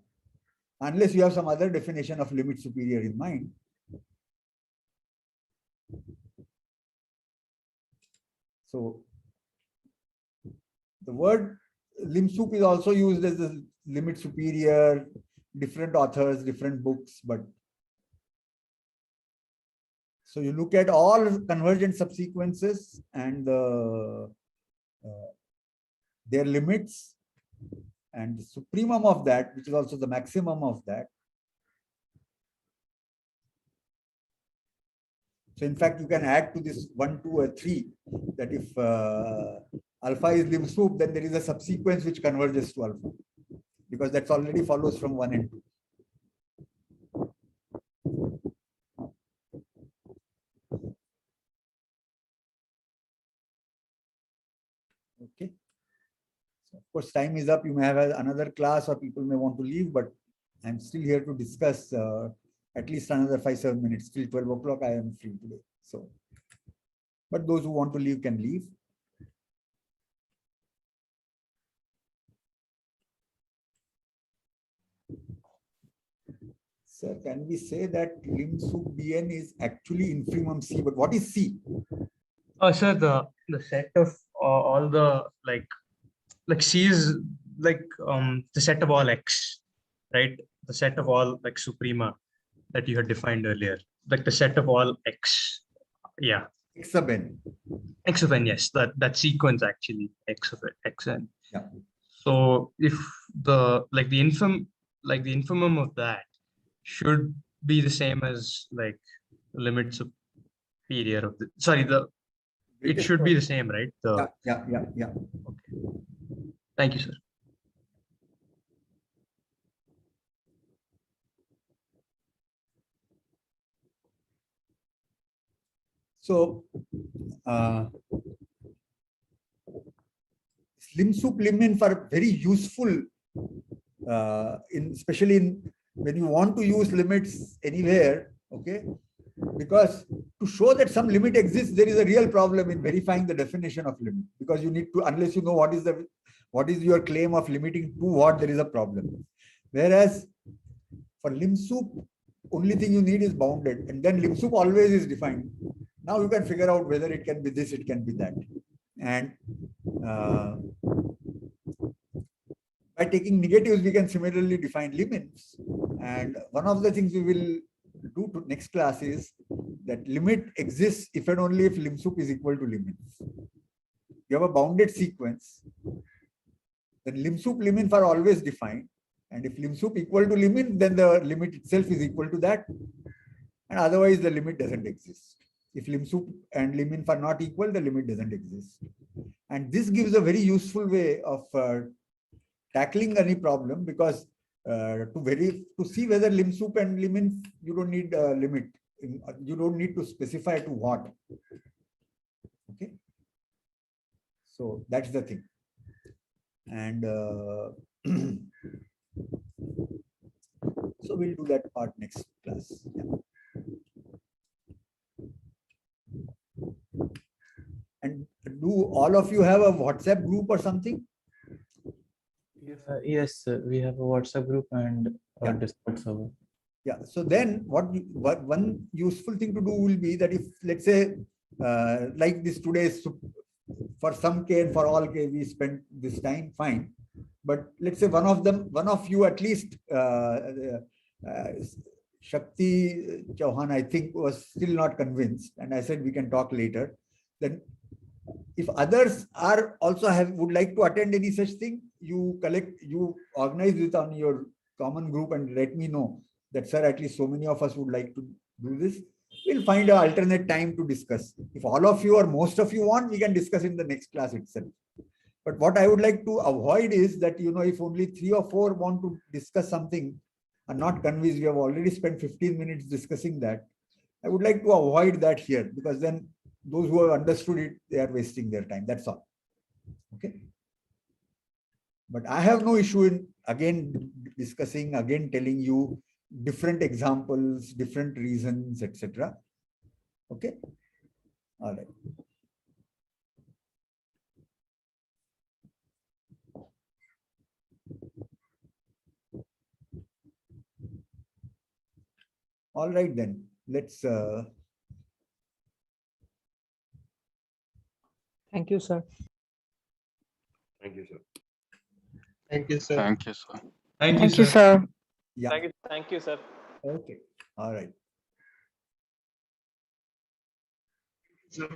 Unless you have some other definition of limit superior in mind. So the word lim sup is also used as the limit superior, different authors, different books, but so you look at all convergent subsequences and their limits, and the supremum of that, which is also the maximum of that. So in fact, you can add to this 1, 2, or 3 that if alpha is lim sup, then there is a subsequence which converges to alpha, because that's already follows from 1 and 2. Okay. So of course, time is up. You may have another class, or people may want to leave, but I'm still here to discuss at least another 5-7 minutes. Till 12 o'clock, I am free today. So, but those who want to leave can leave. Sir, can we say that lim sup Bn is actually infimum C? But what is C? Sir, the set of all the like C is like the set of all X, right? The set of all like suprema that you had defined earlier, like the set of all X. Yeah. X sub n. X of n, yes, that sequence actually X of xn. Yeah. So if the infimum of that should be the same as like the limit superior of the it should be the same, right? Yeah. Okay. Thank you, sir. So lim sup lim-in are very useful especially when you want to use limits anywhere, okay? Because to show that some limit exists, there is a real problem in verifying the definition of limit, because you need to, unless you know what is your claim of limiting to what, there is a problem. Whereas for lim sup, only thing you need is bounded, and then lim sup always is defined. Now you can figure out whether it can be this, it can be that. And by taking negatives, we can similarly define limits. And one of the things we will do to next class is that limit exists if and only if lim sup is equal to limits. You have a bounded sequence, then lim sup lim-in are always defined. And if lim sup equal to limit, then the limit itself is equal to that. And otherwise, the limit doesn't exist. If lim sup and lim-in are not equal, the limit doesn't exist. And this gives a very useful way of tackling any problem, because to see whether lim sup and lim-in, you don't need a limit. You don't need to specify to what. Okay. So that's the thing. And so we'll do that part next class. Yeah. And do all of you have a WhatsApp group or something? Yes, we have a WhatsApp group and a Yeah. Discord server. Yeah. So then what one useful thing to do will be that if, let's say, like this today, for some K and for all K, we spent this time, fine. But let's say one of you at least, Shakti Chauhan, I think, was still not convinced. And I said, we can talk later. Then if others are also would like to attend any such thing, you organize it on your common group and let me know that, sir, at least so many of us would like to do this. We'll find an alternate time to discuss. If all of you or most of you want, we can discuss in the next class itself. But what I would like to avoid is that, if only 3 or 4 want to discuss something and not convinced, we have already spent 15 minutes discussing that. I would like to avoid that here, because then those who have understood it, they are wasting their time. That's all. Okay. But I have no issue in again discussing, again telling you different examples, different reasons, etc. Okay. All right. All right, then let's. Thank you, sir. Thank you, sir. Thank you, sir. Thank you, sir. Thank you, Thank you, sir. sir. Yeah. Thank you, sir. Okay. All right. Sir.